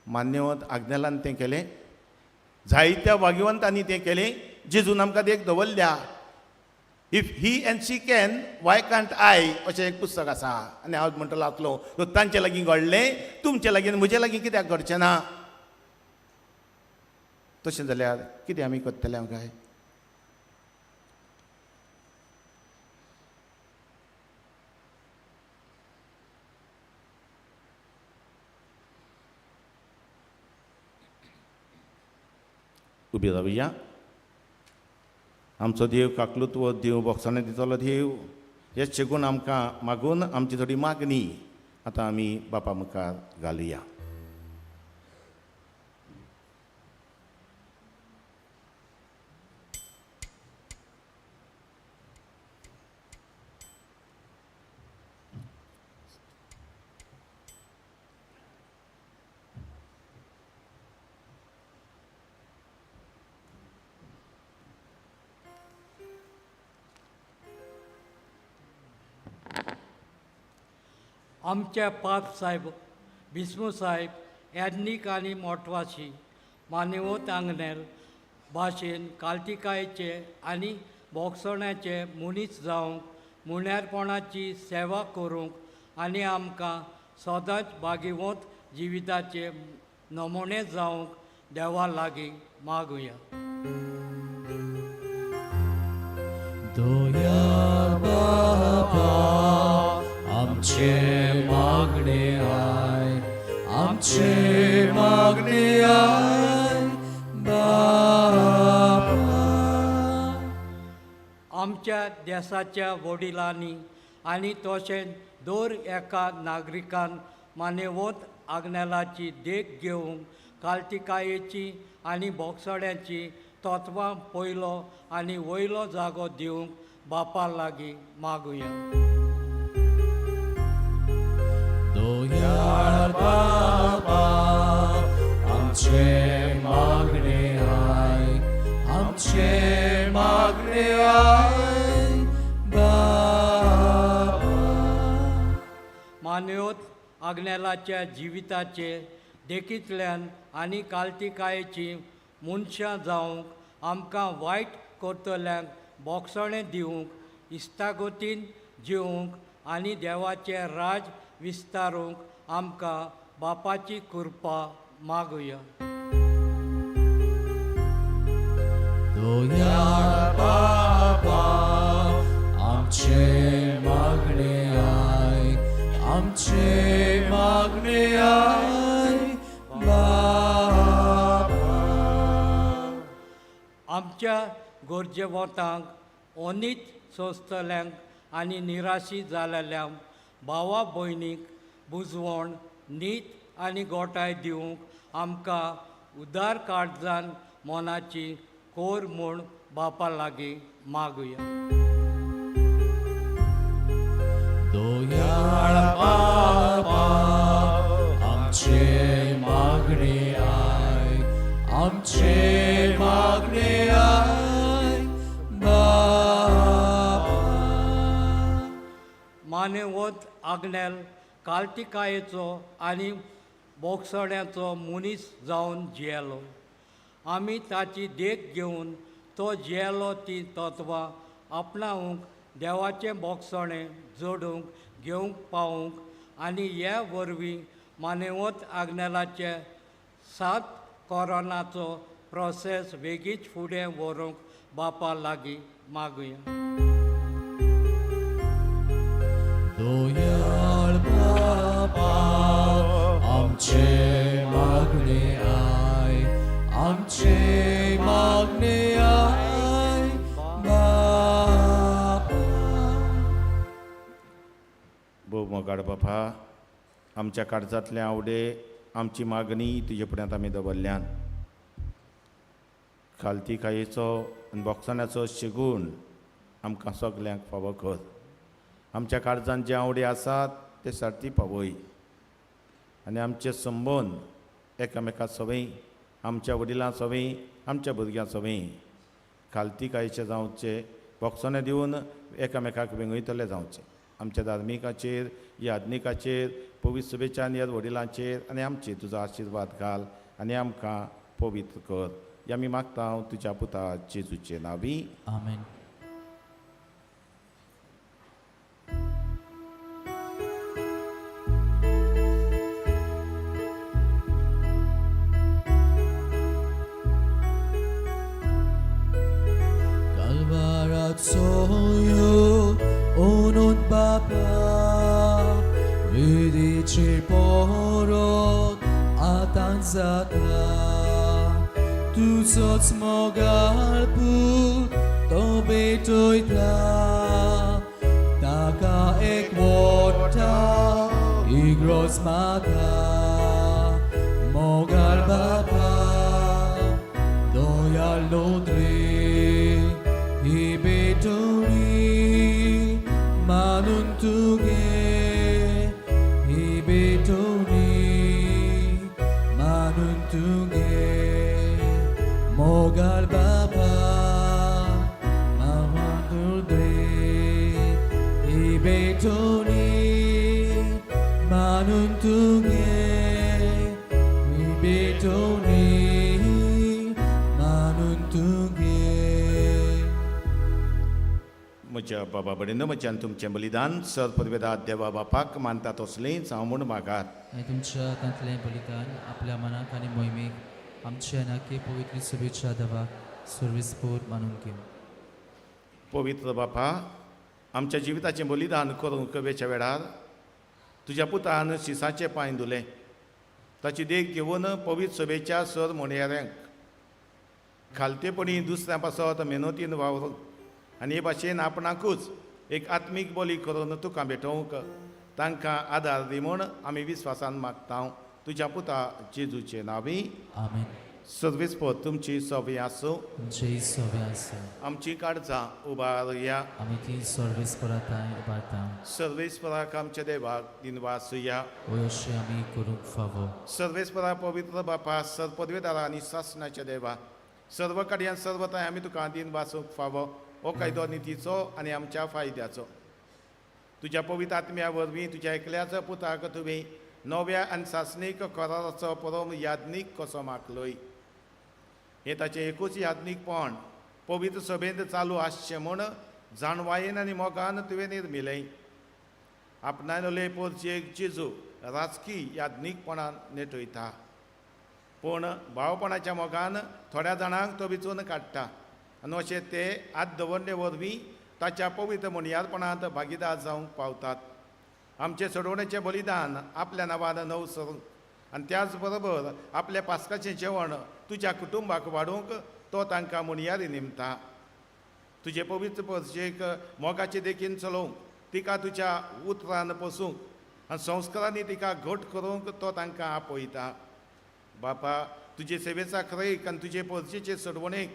मान्यवंत आग्नेलान तें केलें, जायत्या भाग्यवंतांनी तें केलें. जेजून आमकां देख दवरल्या. If he end she can Y can't I अशें एक पुस्तक आसा. आनी हांव म्हणटलो आसलो तांचे लागीं घडलें, तुमचे लागीं म्हजे लागीं कित्याक घडचें ना? तशें जाल्यार कितें आमी करतले काय? उबी रावया. आमचो देव काकलुत्व देव भोगसणे दितलो देव हे शेगून आमकां मागून आमची थोडी मागणी आतां आमी बापा मुखार घालुया. आमचे पाप साहेब बिस्मू साहेब यांनीक आनी मोटवाशी मानेवत आंगनेल भाशेन काल्तिकायेचे आनी भोगसण्याचे मनीस जावंक मुण्यारपणाची सेवा करूंक आनी आमकां सदांच भागिवंत जिविताचे नमुणे जावंक देवा लागीं मागुया. दोया बाबा आमचे मागणे आय, आमचे मागणे आय बाबा. आमच्या देशाच्या वडिलांनी आनी तशेंच दर एका नागरिकान मानेवत आग्नेलाची देख घेवंक काल्तिकायेची आनी भोगसण्याची तत्वां पयलो आनी वयलो जागो दिवंक बापा लागीं मागुया. दोयाळ बाबा आमचे मागणे आय, आमचे मागणे आय बाबा. मानेवत आग्नेलाच्या जिविताचे देखींतल्यान आनी काल्तिकायेची मनशां जावंक आमकां वायट करतल्यांक भोगसणें दिवंक इश्टागतीन जिवंक आनी देवाचें राज विस्तारूंक आमकां बापाची कृपा मागुया. दोयाळ बाबा आमचे मागणे आय, आमचे मागणे आय बाबा. आमच्या गरजेवंतांक अनीत सोंसतल्यांक आनी निराशी जालेल्यांक भावा भयणीक बुजवण न्हीद आनी गोठाय दिवंक आमकां उदार काळजान मोनाची कोर म्हूण बापा लागीं मागुया. दोयाळ बाबा आमचे मागणे आय, आमचे मागणे आय बाबा. मानेवत आग्नेल काल्तिकायेचो आनी भोगसण्याचो मनीस जावन जियेलो. आमी ताची देख घेवन तो जियेलो ती तत्वां आपणावंक देवाचें भोगसणें जोडूंक घेवंक पावूंक आनी हे वरवीं मानेवत आग्नेलाचे 7 कोरोनाचो प्रोसेस बेगीच फुडें व्हरूंक बापा लागीं मागुया. दोयाळ बाबा आमचे मागणे आय, आमचे मागणे आय बाबा. भोव मोगाड बापा, आमच्या काळजांतले आवडे आमची मागणी तुजे फुड्यांत आमी दवरल्यान. काल्तिकायेचो आनी भोगसण्याचो शेगूण आमकां सगल्यांक फावो कर. आमच्या काळजांत जे आवडे आसात ते सारकी पावय आनी आमचे संबंद एकामेका सवय, आमच्या वडिलां सवय, आमच्या भुरग्यां सवय खालतीकायेचे जावचे भोगसोने दिवन एकामेकाक वेगळीतले जावचे आमच्या धार्मिकाचेर याज्ञिकाचेर पवित्र सभेच्या नियत वडिलांचेर आनी आमचेर तुजो आशिर्वाद घाल आनी आमकां पवित्र कर या आमी मागता तुज्या पुता जेजूचे नांवी आमेन. Soyo onon baba Ridici porot atanzata Tu sots mogal put tobe toita Taka ek wota igros mata Mogal baba doyal lodre Ibetoni manuntuge Ibetoni manuntuge Mogal baba mamandulde Ibetoni manuntuge Ibetoni manuntuge म्हज्या बाबा बडेन म्हज्यान तुमचें बलिदान सर परवेदात देवा बापाक मानता तसलेंच हांव म्हूण मागात आणि तुमच्या हातांतलें बलिदान आपल्या मनाक आनी मोहिमेक आमच्या नाके पवित्र सभेच्या दबाक सर्वेस्पोर मानून घेव. पवित्र बापा आमच्या जिविताचें बलिदान करूंक वेच्या वेळार तुज्या पुतान शिसाचें पांय धुलें ताची देख घेवन पवित्र सभेच्या सर म्हणयाऱ्यांक खालतेपणी दुसऱ्या पासत मेहनतीन वावरूंक आनी हे भाशेन आपणाकूच एक आत्मीक बली करून तुका भेटोवंक तांकां आदार दी म्हूण आमी विस्वासान मागता तुज्या पुता जेजूचे नांवी आमेन. सर्वेस्पोर तुमची सवय आसूं तुमचे सवे आसा आमची काळजां उबारया आमी ती सर्वेस्पराताय उबारता सर्वेस्पराक आमच्या देवाक दिनवासुया अशें आमी करूंक फावो. सर्वेस्परा पवित्र बापा सर पदवेदारा आनी शासनाच्या देवा सर्व कडयान सर्वताय आमी तुका दिन वासूंक फावो हो कायदो नितीचो आनी आमच्या फायद्याचो तुज्या पवित्र आत्म्या वरवीं तुज्या एकल्याच पुताक तुवें नव्या आनी शासनीक कराराचो परम याज्ञीक कसो मागलोय हें ताचें एकूच याज्ञीकपण पवित्र सभेंत चालू आसचें म्हूण जाणवायेन आनी मोगान तुवें निर्मिलें आपणायले पोरचेक जेजू राजकी याज्ञीकपणान नेटयता पूण भावपणाच्या मोगान थोड्या जाणांक तो वेंचून काडटा आनी अशें ते आद दवरणे वरवीं ताच्या पवित्र म्हणयारपणांत भागीदार जावंक पावतात आमचे सोडवणेचें बलिदान आपल्या नांवान नव सरूंक आनी त्याच बरोबर आपल्या पास्काचें जेवण तुज्या कुटुंबाक वाडोवंक तो तांकां म्हणयारी निमता तुजे पवित्र पर्शेक मोगाचे देखीन चलोवंक तिका तुज्या उतरान पसूंक आनी संस्कारांनी तिका घट करूंक तो तांकां आपयता बापा तुजे सेवेचा खरयक आनी तुजे पर्शेचे सोडवणेक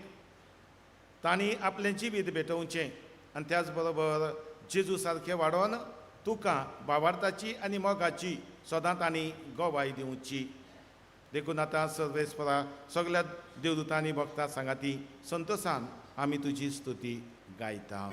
तांणी आपलें जिवीत भेटोवचें आनी त्याच बरोबर जेजू सारकें वाडोवन तुका भावार्थाची आनी मोगाची सदांच आनी गोवाय दिवची देखून आतां सर्वेस्परा सगळ्या देवदूतांनी भक्तां सांगाती संतोशान आमी तुजी स्तुती गायता.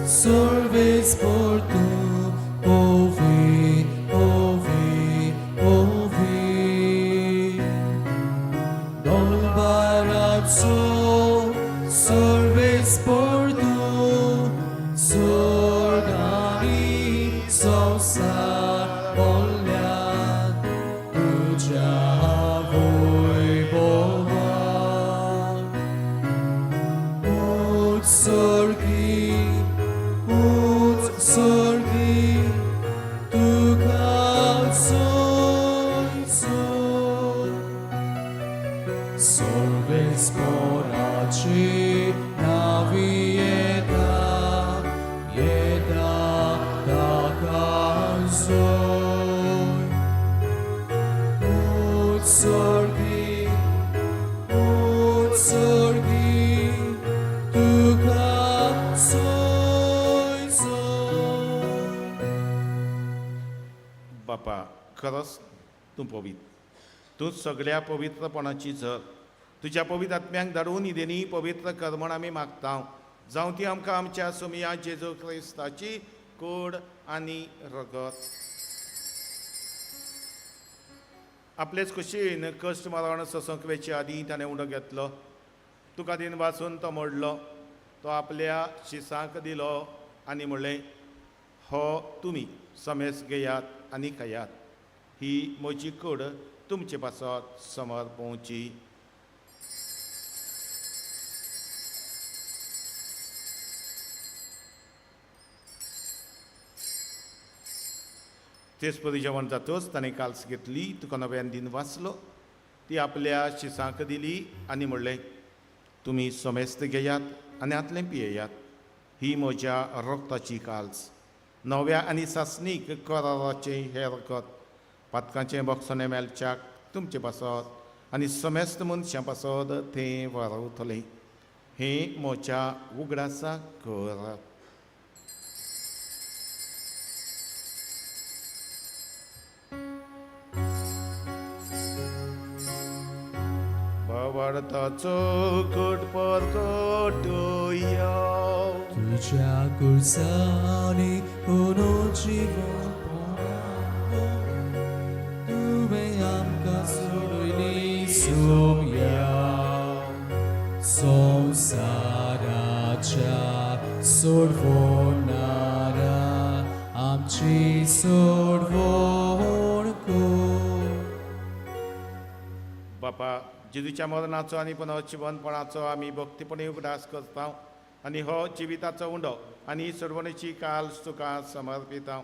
Serves por tu ouvi, ouvi, ouvi. Don barazzo, serves por tu sorgani, sosar olhar, tuja voi bovar. Ut sorgi, sorgi, tu calzoi sol. Solves poraci navieta, ieta da calzoi. Ut sorgi, tu बापा खरंच तूं पवित्र, तूं सगळ्या पवित्रपणाची झर. तुज्या पवित्र आत्म्यांक धाडून इदेनी पवित्र कर म्हण आमी मागता. जावं ती आमकां आमच्या सोमिया जेजू क्रिस्ताची कूड आनी रगत. आपलेच कुशीन कश्ट मरण ससूंक वेचे आदीं ताणें उंडो घेतलो. तुका दिन वाचून तो मोडलो. तो आपल्या शिसांक दिलो आनी म्हणलें, हो तुमी समेस घेयात आनी खायात. ही म्हजी कूड तुमचे पासत समोर पोवची. तेच परी जेवण जातच ताणें काल्स घेतली, तुका नव्यान दिन वाचलो. ती आपल्या शिसांक दिली आनी म्हणलें, तुमी समेस्त घेयात आनी आतलें पियेयात. ही म्हज्या रगताची काल्स, नव्या आनी सासणीक कराराचें हें रगत. पातकांचें बक्षणें मेलच्याक तुमचे पासत आनी समेस्त मनशां पासत तें वारवतलें. हें म्हज्या उगडासा कर. वाडताचो कट परगटुया. तुझ्या कुर्सानी पुनो जीवन पळावो. तुवें आमकां सोडली सोम्या संवसाराच्या सोडवणारा आमची सोडवण कर. बापा जेजूच्या मरणाचो आनी पुनर्जिवनपणाचो आमी भक्तीपणी उगडास करता आनी हो जिविताचो उंडो आनी सोडवणेची काल्स तुका समर्पिता.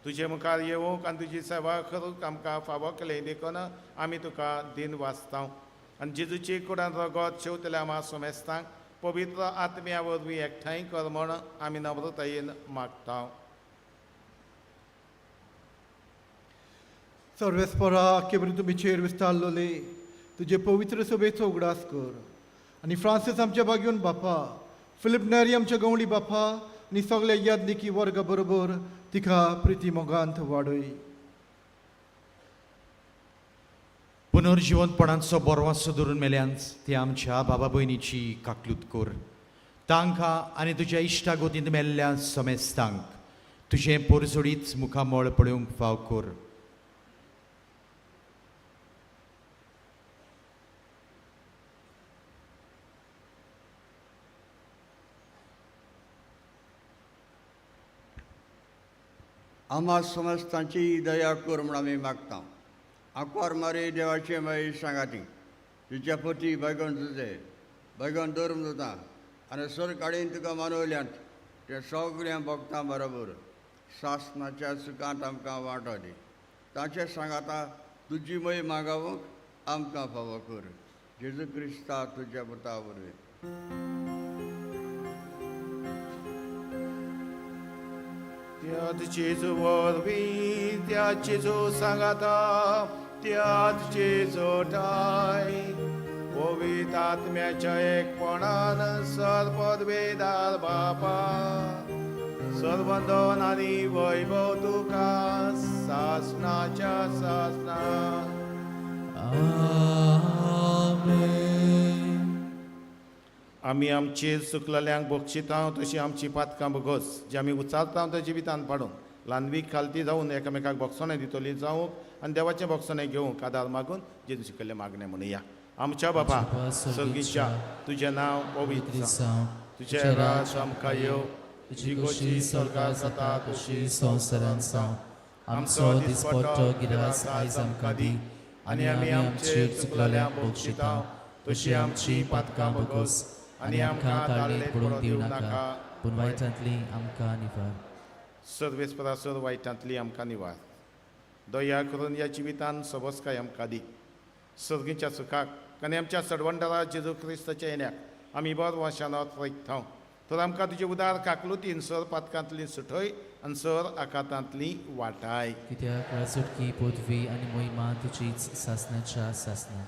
तुजे मुखार येवंक आनी तुजी सेवा करूंक आमकां फावो केलें देखून आमी तुका दिन वाचता. आनी जेजूची कुडान रगत शेवतल्या आमा सोमेस्तांक पवित्र आत्म्या वरवीं एकठांय कर म्हण आमी नम्रतायेन मागता. सर्वेस्परा केबरी तुमीचेर विस्तारलोले तुजे पवित्र सभेचो उगडास कर. आनी फ्रांसीस आमच्या बागेवन बापा, फिलिप नॅरी आमच्या गवळी बापा आनी सगळ्या यादनिकी वर्गा बरोबर तिका प्रिती मोगांत वाडय. पुनर्जिवनपणाचो बरवासो धरून मेल्यांच ते आमच्या बाबा भयणीची काकलूत कर. तांकां आनी तुज्या इश्टागोतींत मेल्ल्या समेस्तांक तुजें पोरजोडीत मुखामोळ पळोवंक फाव कर. आम्हा समस्तांची दया कर म्हूण आमी मागता. आंकवार मारी देवाचे माई सांगाती तुज्या पती बैगन तुजे बैगन धर्म जाता आनी सर काडीन तुका मानवल्यांत ते सगळ्या भक्तां बरोबर सासणाच्या सुखांत आमकां वांटो दी. ताचे सांगाता तुजी मय मागावंक आमकां फावो कर. जेजू क्रिस्ता तुज्या पुता वरवीं. त्यात जेजू वरवीं त्या जेजू सांगाता त्यात जेजू ठाय पवित्र आत्म्याच्या एकपणान सर्ववेदार बापा सर्वंदन आनी वैभव तुका सासणाच्या सासना. आमेन. आमी आमचेर चुकलेल्यांक बक्षिता तशी आमची पातकां बगोस जी आमी उचालता त्या जिवितांत पाडून ल्हानवीक खालती जावन एकामेकाक बक्षणें दितली जावंक आनी देवाचें बक्षणें घेवंक आदार मागून जेजू शिकयल्लें मागणें म्हणुया. आमच्या बापा सर्गीच्या तुजें नांव पवित्र जावं. तुजें राज आमकां येवं. तुजी गोशी स्वर्गांत जाता तशी संवसारांत जावं. आमचो दिसपट्टो गिरास आयज आमकां दी आनी आमी आमचेर चुकलेल्यांक बक्षिता तशी आमची पातकां बगोस आनी आमकां ताळणेंत पडूंक दिवं नाका पूण वायटांतली आमकां निवार. सर्वेस्परासर वायटांतली आमकां निवार. दया करून ह्या जिवितांत सबस्काय आमकां दी. सर्गीच्या सुखाक आनी आमच्या सडवंडरा जेजू क्रिस्ताच्या येण्याक आमी बर वशानत रयता. तर आमकां तुजे उदार काकलुतीन सर पातकांतली सुटय आनी सर आकांतांतली वाटाय. कित्याक राजवटकी पदवी आनी मोहिमा तुजीच सासणाच्या सासना.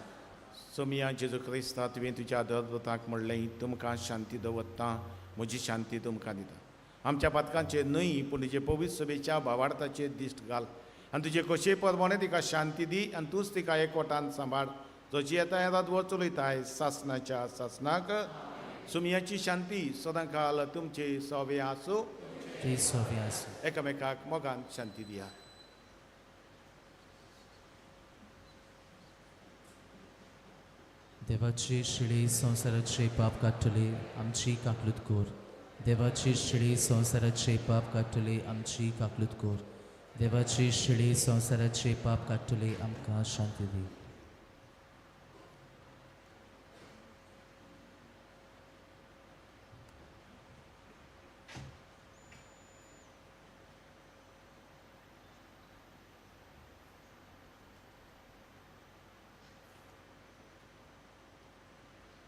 सोमिया जेजू क्रिस्ता तुवें तुज्या धर्मतांक म्हणलें तुमकां शांती दवरता म्हजी शांती तुमकां दिता. आमच्या पातकांचेर न्हय पूण तुजे पवित्र सभेच्या भावार्थाचेर दिश्ट घाल आनी तुजे कशे प्रमाणे तिका शांती दी आनी तूंच तिका एकवटान सांबाळ जशी येता येतात वर चलयताय सासनाच्या सासनाक सुमयाची शांती सदां काल तुमचे सवे आसूं ती सोबी आसूं एकामेकाक मोगान शांती दिया. देवाची शिडी संवसाराचे पाप काडटली आमची काकलूत कोर. देवाची शिडी संवसाराचे पाप काडटली आमची काकलूत कोर. देवाची शिडी संवसाराचे पाप काडटली आमकां शांती दी.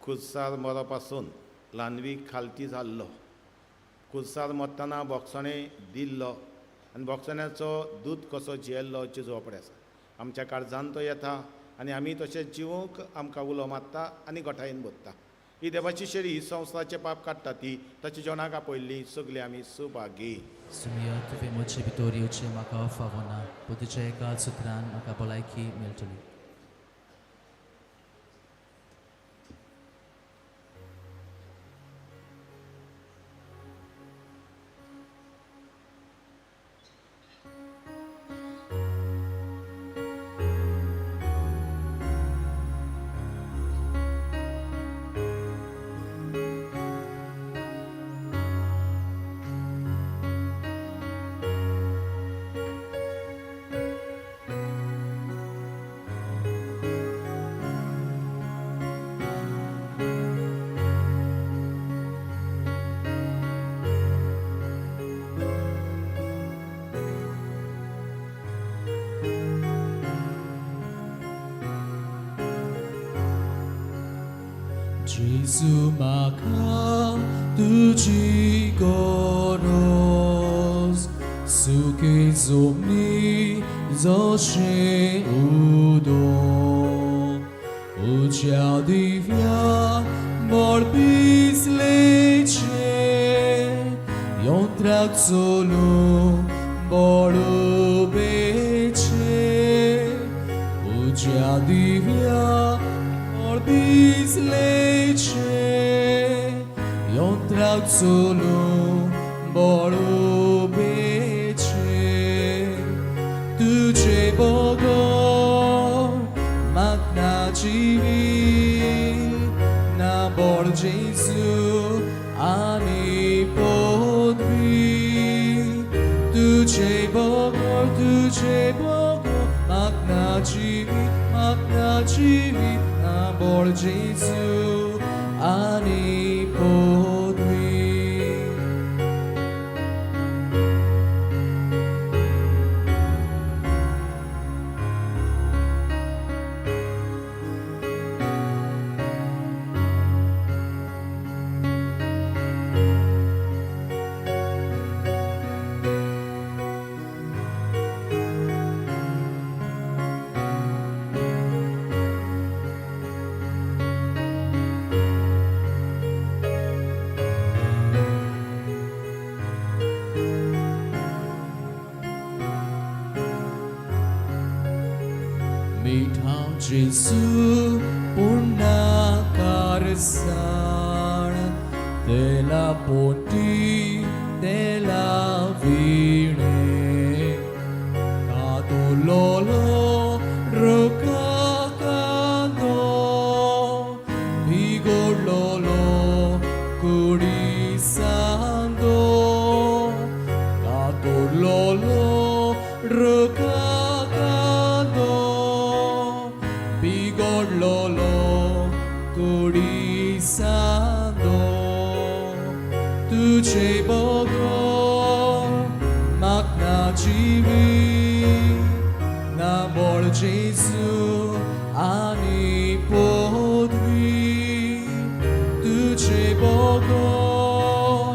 खुर्सार मरा पासून ल्हानवी खालती जाल्लो खुर्सार मरतना बोगसणें दिल्लो आनी बोगसण्याचो दूद कसो जियेल्लो जेजू वापडे आसा. आमच्या काळजान तो येता आनी आमी तशेंच जिवूंक आमकां उलो मारता आनी गोठायेन बसता. ही देवाची शेरी ही संवसाराचे पाप काडटा ती ताच्या जेवणाक आपयल्ली सगळी आमी सुभागी. सुमिया तुवें म्हजे भितर येवचें म्हाका फावो ना पूण तुज्या एका सुत्रान म्हाका भलायकी मेळटली. Jesu maka tuji goros suke zomni zosze udo ucia divia morbis lece iontrak solo bolu bece ucia divia morbis lece iontrak solo bolu bece tuce bogor magna civi na bor Jesu ani podvi tuce bogor magna civi na bor Jesu ani podvi. Mitał Jesu purna karsan della ponti della vine Catololo rocacando vigololo curisando Catololo rocacando Bigorlolo curisando tuce bogor magna civi na bor Jesu ani podvi tuce bogor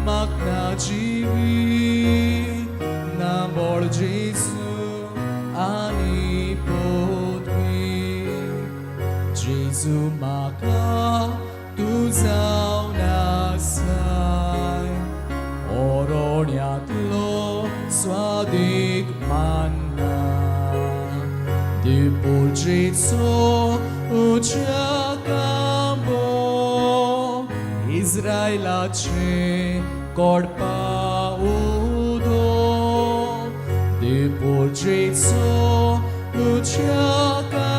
magna civi na bor Jesu ani podvi Jesu maka tu zauna sai oroniatlo swadik manna Jesu uciekamo Izraelacie korpa udo Depor Jesu uciekamo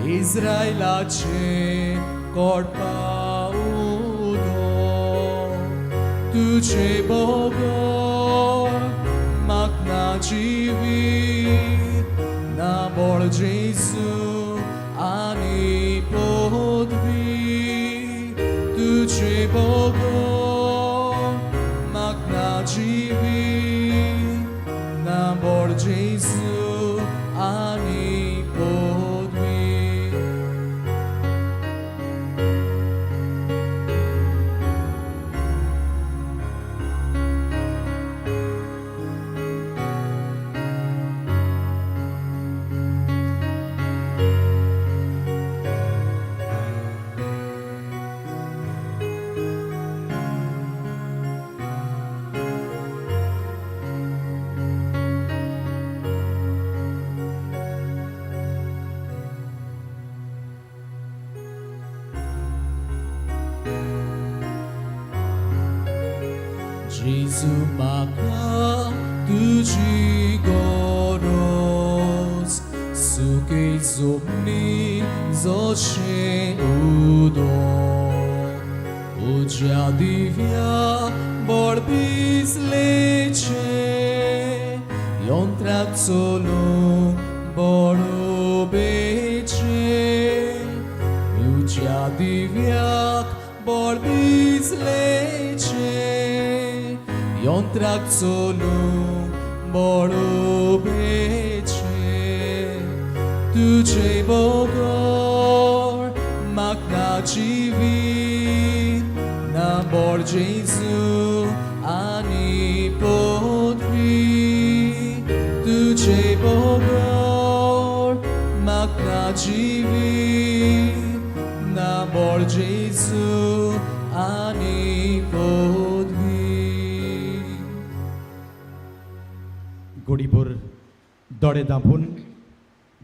Izraelacie korpa udo Tuce Bogo makna dziwi na bol Jesu ani podwi Tuce Bogo makna dziwi na bol Jesu ani podwi Jesu maka tuji goros suke zopni zoche udo Uja divya borbis leche yon trazzolo boro beche Uja divya borbis leche yon trazzolo boro beche Tuce Bogor makna dziwi na bor Jesu ani podwi Tuce Bogor makna dziwi na bor Jesu ani podwi गोडीभर दोळे धांपून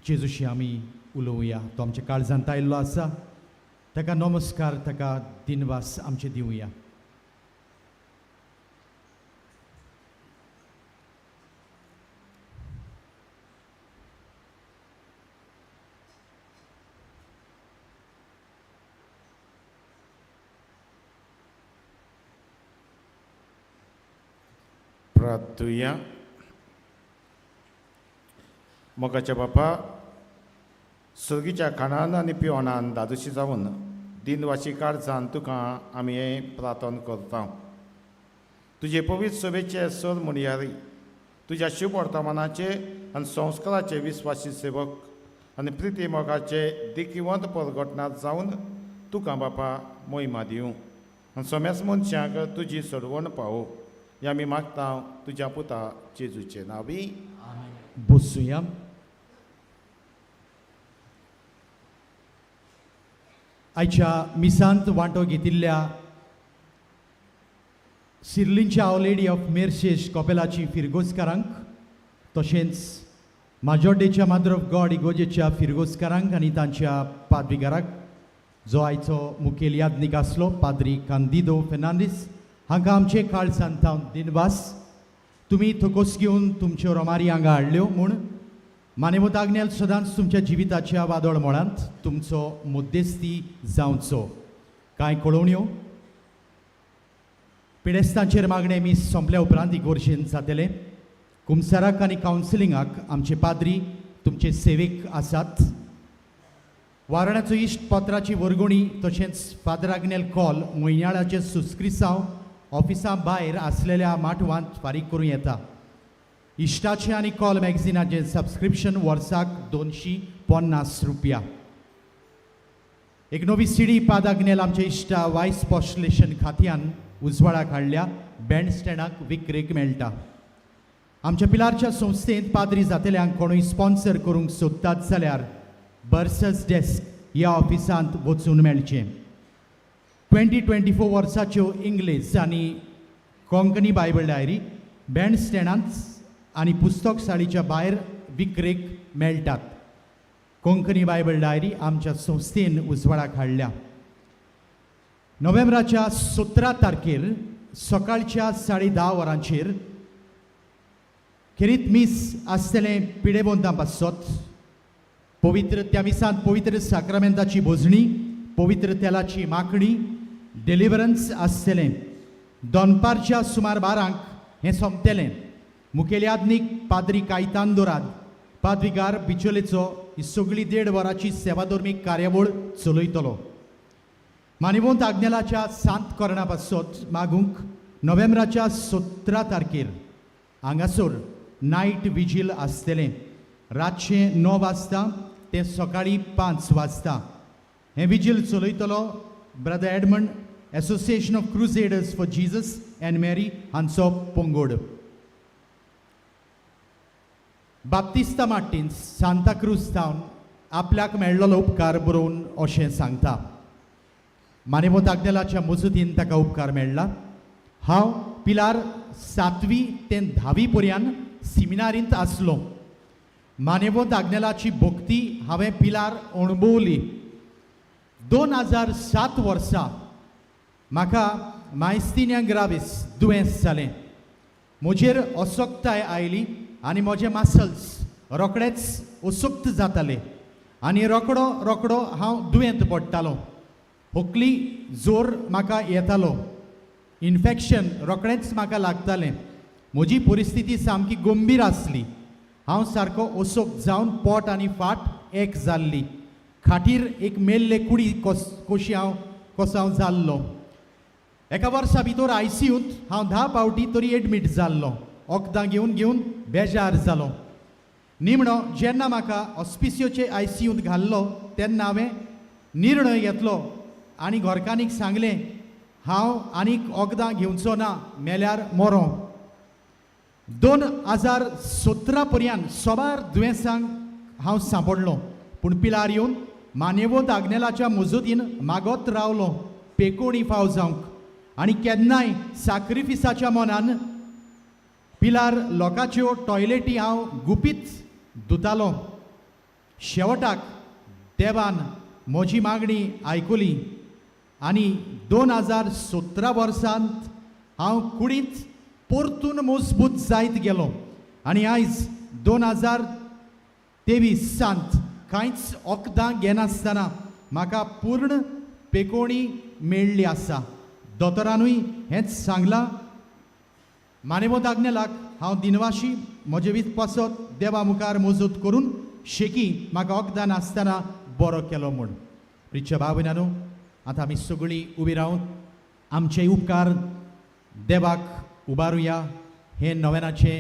जेजूशी आमी उलोवया तो आमच्या काळजांत आयिल्लो आसा ताका नमस्कार ताका दिनवास आमचे दिवया प्रार्थुया मोगाच्या बापा सर्गीच्या खाणान आनी पिवणान दादोशी जावन दिनवाशी काळजान तुका आमी हें प्रार्थन करता तुजे पवित्र सभेचे सर म्हणयारी तुज्या शुभ वर्तमानाचे आनी संस्काराचे विस्वासी सेवक आनी प्रिती मोगाचे देखीवंत परगटनात जावन तुका बापा मोहिमा दिवं आनी सोम्यास मनशाक तुजी सरवण पावो हें आमी मागता तुज्या पुता जेजूचे नांवी बसूया आयच्या मिसांत वांटो घेतिल्ल्या सिर्लींच्या आवर लेडी ऑफ मेर्शेश कॉपेलाची फिरगोजकारांक तशेंच माजोर्डेच्या मादर ऑफ गॉड इगोजेच्या फिरगोजकारांक आनी तांच्या पाद्रीगाराक जो आयचो मुखेल यादनीक आसलो पाद्री कांदिदो फेर्नांदीस हांकां आमचे काळजांत दिनवास तुमी थकोस घेवन तुमच्यो रोमारी हांगा हाडल्यो म्हूण मानेवत आग्नेल सदांच तुमच्या जिविताच्या वादळ मळांत तुमचो मुद्देस्ती जावचो कांय कळोवण्यो पिडेस्तांचेर मागणे मीस सोंपल्या उपरांत इगोर्जेन जातले कुमसाराक आनी कावन्सिलिंगाक आमचे पाद्री तुमचे सेवेक आसात वारणाचो इश्ट पत्राची वर्गणी तशेंच फादर आग्नेल कॉल म्हयन्याळाचे सुस्क्रिसांव ऑफिसा भायर आसलेल्या माटवांत फारीक करूं येता इश्टाचे आनी कॉल मॅगझिनाचें सबस्क्रिप्शन वर्साक ₹250 एक नवी सीडी पादाग्नेल आमच्या इश्टा वायस पॉस्टुलेशन खात्यान उजवाडाक हाडल्या बँड स्टँडाक विक्रेक मेळटा आमच्या पिलारच्या संस्थेंत पाद्री जातल्यांक कोणूय स्पॉन्सर करूंक सोदतात जाल्यार बर्सस डेस्क ह्या ऑफिसांत वचून मेळचें 2024 वर्साच्यो इंग्लीश आनी कोंकणी बायबल डायरी बँड स्टँडांत आनी पुस्तक साळीच्या भायर विक्रेक मेळटात. कोंकणी बायबल डायरी आमच्या संस्थेन उजवाडाक हाडल्या. नोव्हेंबराच्या 17 तारखेर सकाळच्या 10:30 वरांचेर खेरीत मीस आसतलें पिडेबोंदा पासत पवित्र त्या मिसांत पवित्र साक्रामेंताची भोजणी, पवित्र तेलाची माखणी, डिलिव्हरन्स आसतलें. दोनपारच्या सुमार 12 हें सोंपतलें. मुखेल्यादनीक पाद्री कायतान दोराद, पाद्रीगार बिचोलेचो ही सगळी 1.5 वरांची सेवाधर्मीक कार्यावळ चलयतलो. मानेवंत आग्नेलाच्या सांत कोरणा पासत मागूंक नोव्हेंबराच्या 17 तारखेर हांगासर नायट विजील आसतलें. रातचें 9 वाजता ते सकाळीं 5 वाजता. हें विजील चलयतलो brother Edmund, association of crusaders for Jesus and Mary हांचो पंगड. बाप्तिस्ता मार्टिन्स सांता क्रूज थावन आपल्याक मेळ्ळलो उपकार बरोवन अशें सांगता. मानेवंत आग्नेलाच्या मजतीन ताका उपकार मेळ्ळा. हांव पिलार 7वी ते 10वी पर्यंत सिमिनारींत आसलो. मानेवंत आग्नेलाची भक्ती हांवें पिलार अणभवली. 2007 वर्सा म्हाका मायस्थिनिया ग्राविस दुयेंस जालें. म्हजेर असोक्ताय आयली आनी म्हजे मसल्स रोखडेच असोक्त जाताले आनी रोखडो हांव दुयेंत पडटालो. होकली जोर म्हाका येतालो. इन्फेक्शन रोखडेंच म्हाका लागतालें. म्हजी परिस्थिती सामकी गंभीर आसली. हांव सारको ओसोक जावन पोट आनी फाट एक जाल्ली. खाटीर एक मेल्ले कुडी कशी हांव कोसांव जाल्लो. एका वर्सा भितर ICUंत हांव 10 फावटी तरी एडमीट जाल्लो. वखदां घेवन बेजार जालो. निमणो जेन्ना म्हाका ऑस्पिसियोचे ICUंत घाल्लो तेन्ना हांवें निर्णय घेतलो आनी घरकान्नीक सांगलें हांव आनीक वखदां घेवचो ना, मेल्यार मरो. 2017 पर्यंत सोबार दुयेंसांक हांव सांपडलो. पूण पिलार येवन मानेवंत आग्नेलाच्या मजतीन मागोत रावलो पेकोणी फाव जावंक. आनी केन्नाय सॅक्रिफिसाच्या मनान पिलार लोकांच्यो टॉयलेटी हांव गुपीत धुतालो. शेवटाक देवान म्हजी मागणी आयकली आनी 2017 वर्सांत हांव कुडींत परतून मजबूत जायत गेलो. आनी आयज 2023 कांयच वखदां घेनासतना म्हाका पूर्ण पेकोणी मेळ्ळी आसा. दोतोरानूय हेंच सांगलां. मानेवंत आग्नेलाक हांव दिनवाशी म्हजे विस्वासोत देवा मुखार मजत करून शेकी म्हाका वखदां नासतना बरो केलो म्हूण. प्रिय भावनानो, आतां आमी सगळीं उबी रावन आमचे उपकार देवाक उबारुया. हे नव्यानाचे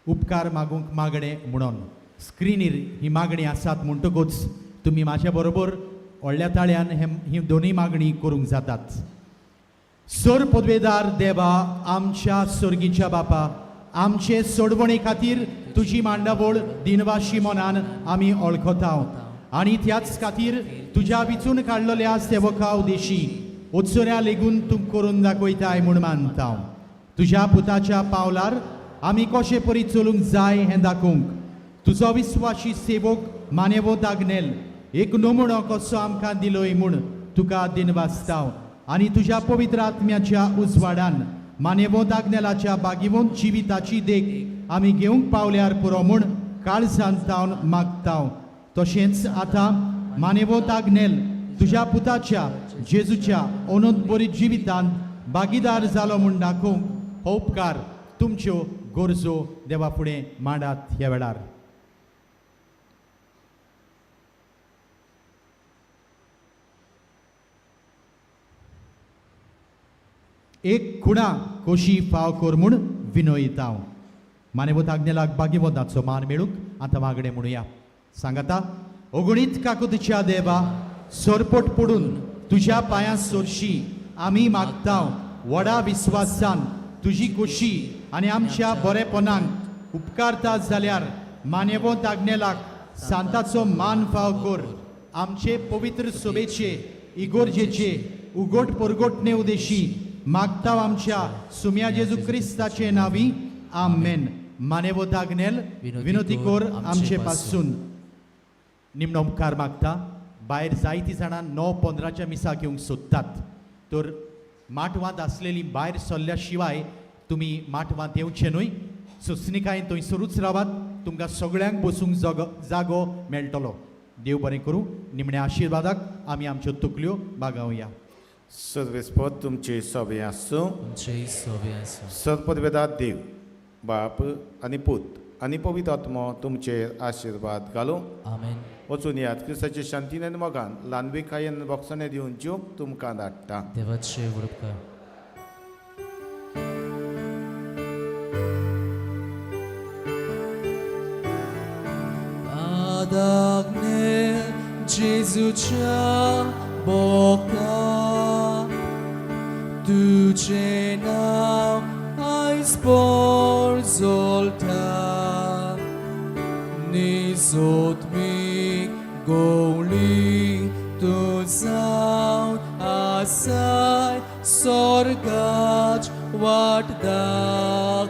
उपकार मागूंक मागणे म्हणून स्क्रिनीर ही मागणी आसात म्हणटकूच तुमी म्हाज्या बरोबर व्हडल्या ताळ्यान ही दोनूय मागणी करूंक जातात. सर पदवेदार देवा, आमच्या सर्गीच्या बापा, आमचे सोडवणे खातीर तुजी मांडावळ दिनवाशी मनान आमी वळखतांव आनी त्याच खातीर तुज्या विचून काडलेल्या सेवका उदेशी उत्सऱ्या लेगून तूं करून दाखयताय म्हूण मानता. तुज्या पुताच्या पावलार आमी कशे परी चलूंक जाय हें दाखोवंक तुजो विस्वाशी सेवक मानेवंत आग्नेल एक नमुनो कसो आमकां दिलोय म्हूण तुका दिनवासतांव. आनी तुज्या पवित्र आत्म्याच्या उजवाडान मानेवंत आग्नेलाच्या बागीवंत जिविताची देख आमी घेवंक पावल्यार पुरो म्हूण काळजांतावन मागतांव. तशेंच आतां मानेवंत आग्नेल तुज्या पुताच्या जेजूच्या अनंत बरी जिवितांत भागीदार जालो म्हूण दाखोवंक हो उपकार तुमच्यो गरजो देवा फुडें मांडात ह्या वेळार. एक खुणा कोशी फाव कर म्हूण विनयतांव. मानेवंत आग्नेलाक भागीवंताचो मान मेळूंक आतां मागणें म्हणुया. सांगाता, अगणीत काकुतीच्या देवा, सरपट पडून तुज्या पांयां सरशी आमी मागतांव. व्हडा विस्वासान तुजी खोशी आनी आमच्या बरेपणांक उपकारता जाल्यार मानेवंत आग्नेलाक सांताचो मान फाव कर. आमचे पवित्र सभेचे इगोर्जेचे उगोट परगोटणे उदेशी मागतांव आमच्या सुम्या जेजू क्रिस्ताचे नांवी. आमेन. मानेवंत आग्नेल विनोती कर आमचे पासून निमणो उपकार मागता भायर जायतीं जाणां 9:15च्या मिसाक येवंक सोदतात तर माटवांत आसलेलीं भायर सरल्या शिवाय तुमी माटवांत येवचे न्हय सोंसणीकायेन थंयसरूच रावात तुमकां सगळ्यांक बसूंक जागो मेळटलो देव बरें करूं निमण्या आशिर्वादाक आमी आमच्यो तकल्यो बागावया सर्वेस्पद तुमचे सोबे आसूं आमचे सोबे आसूं सदपदवेदात देव बाप आनी पूत आनी पवित्र आत्मो तुमचेर आशिर्वाद घालूं आमेन वचून यात क्रिस्ताचे शांतीन आनी मोगान ल्हानविकायेन बक्षणे दिवन ज्योक तुमकां धाडटा देवाचे उपकार Adagner Jezucia boca Tuce naw ai spor zolta Nizot mi goli tu zaun asai sorgach wat da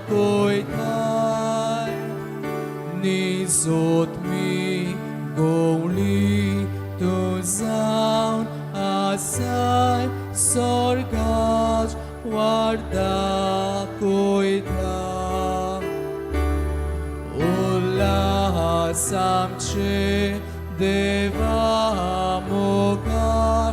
koitai Nizot mi goli tu zaun asai sorgach warda koita Ulla samche deva moga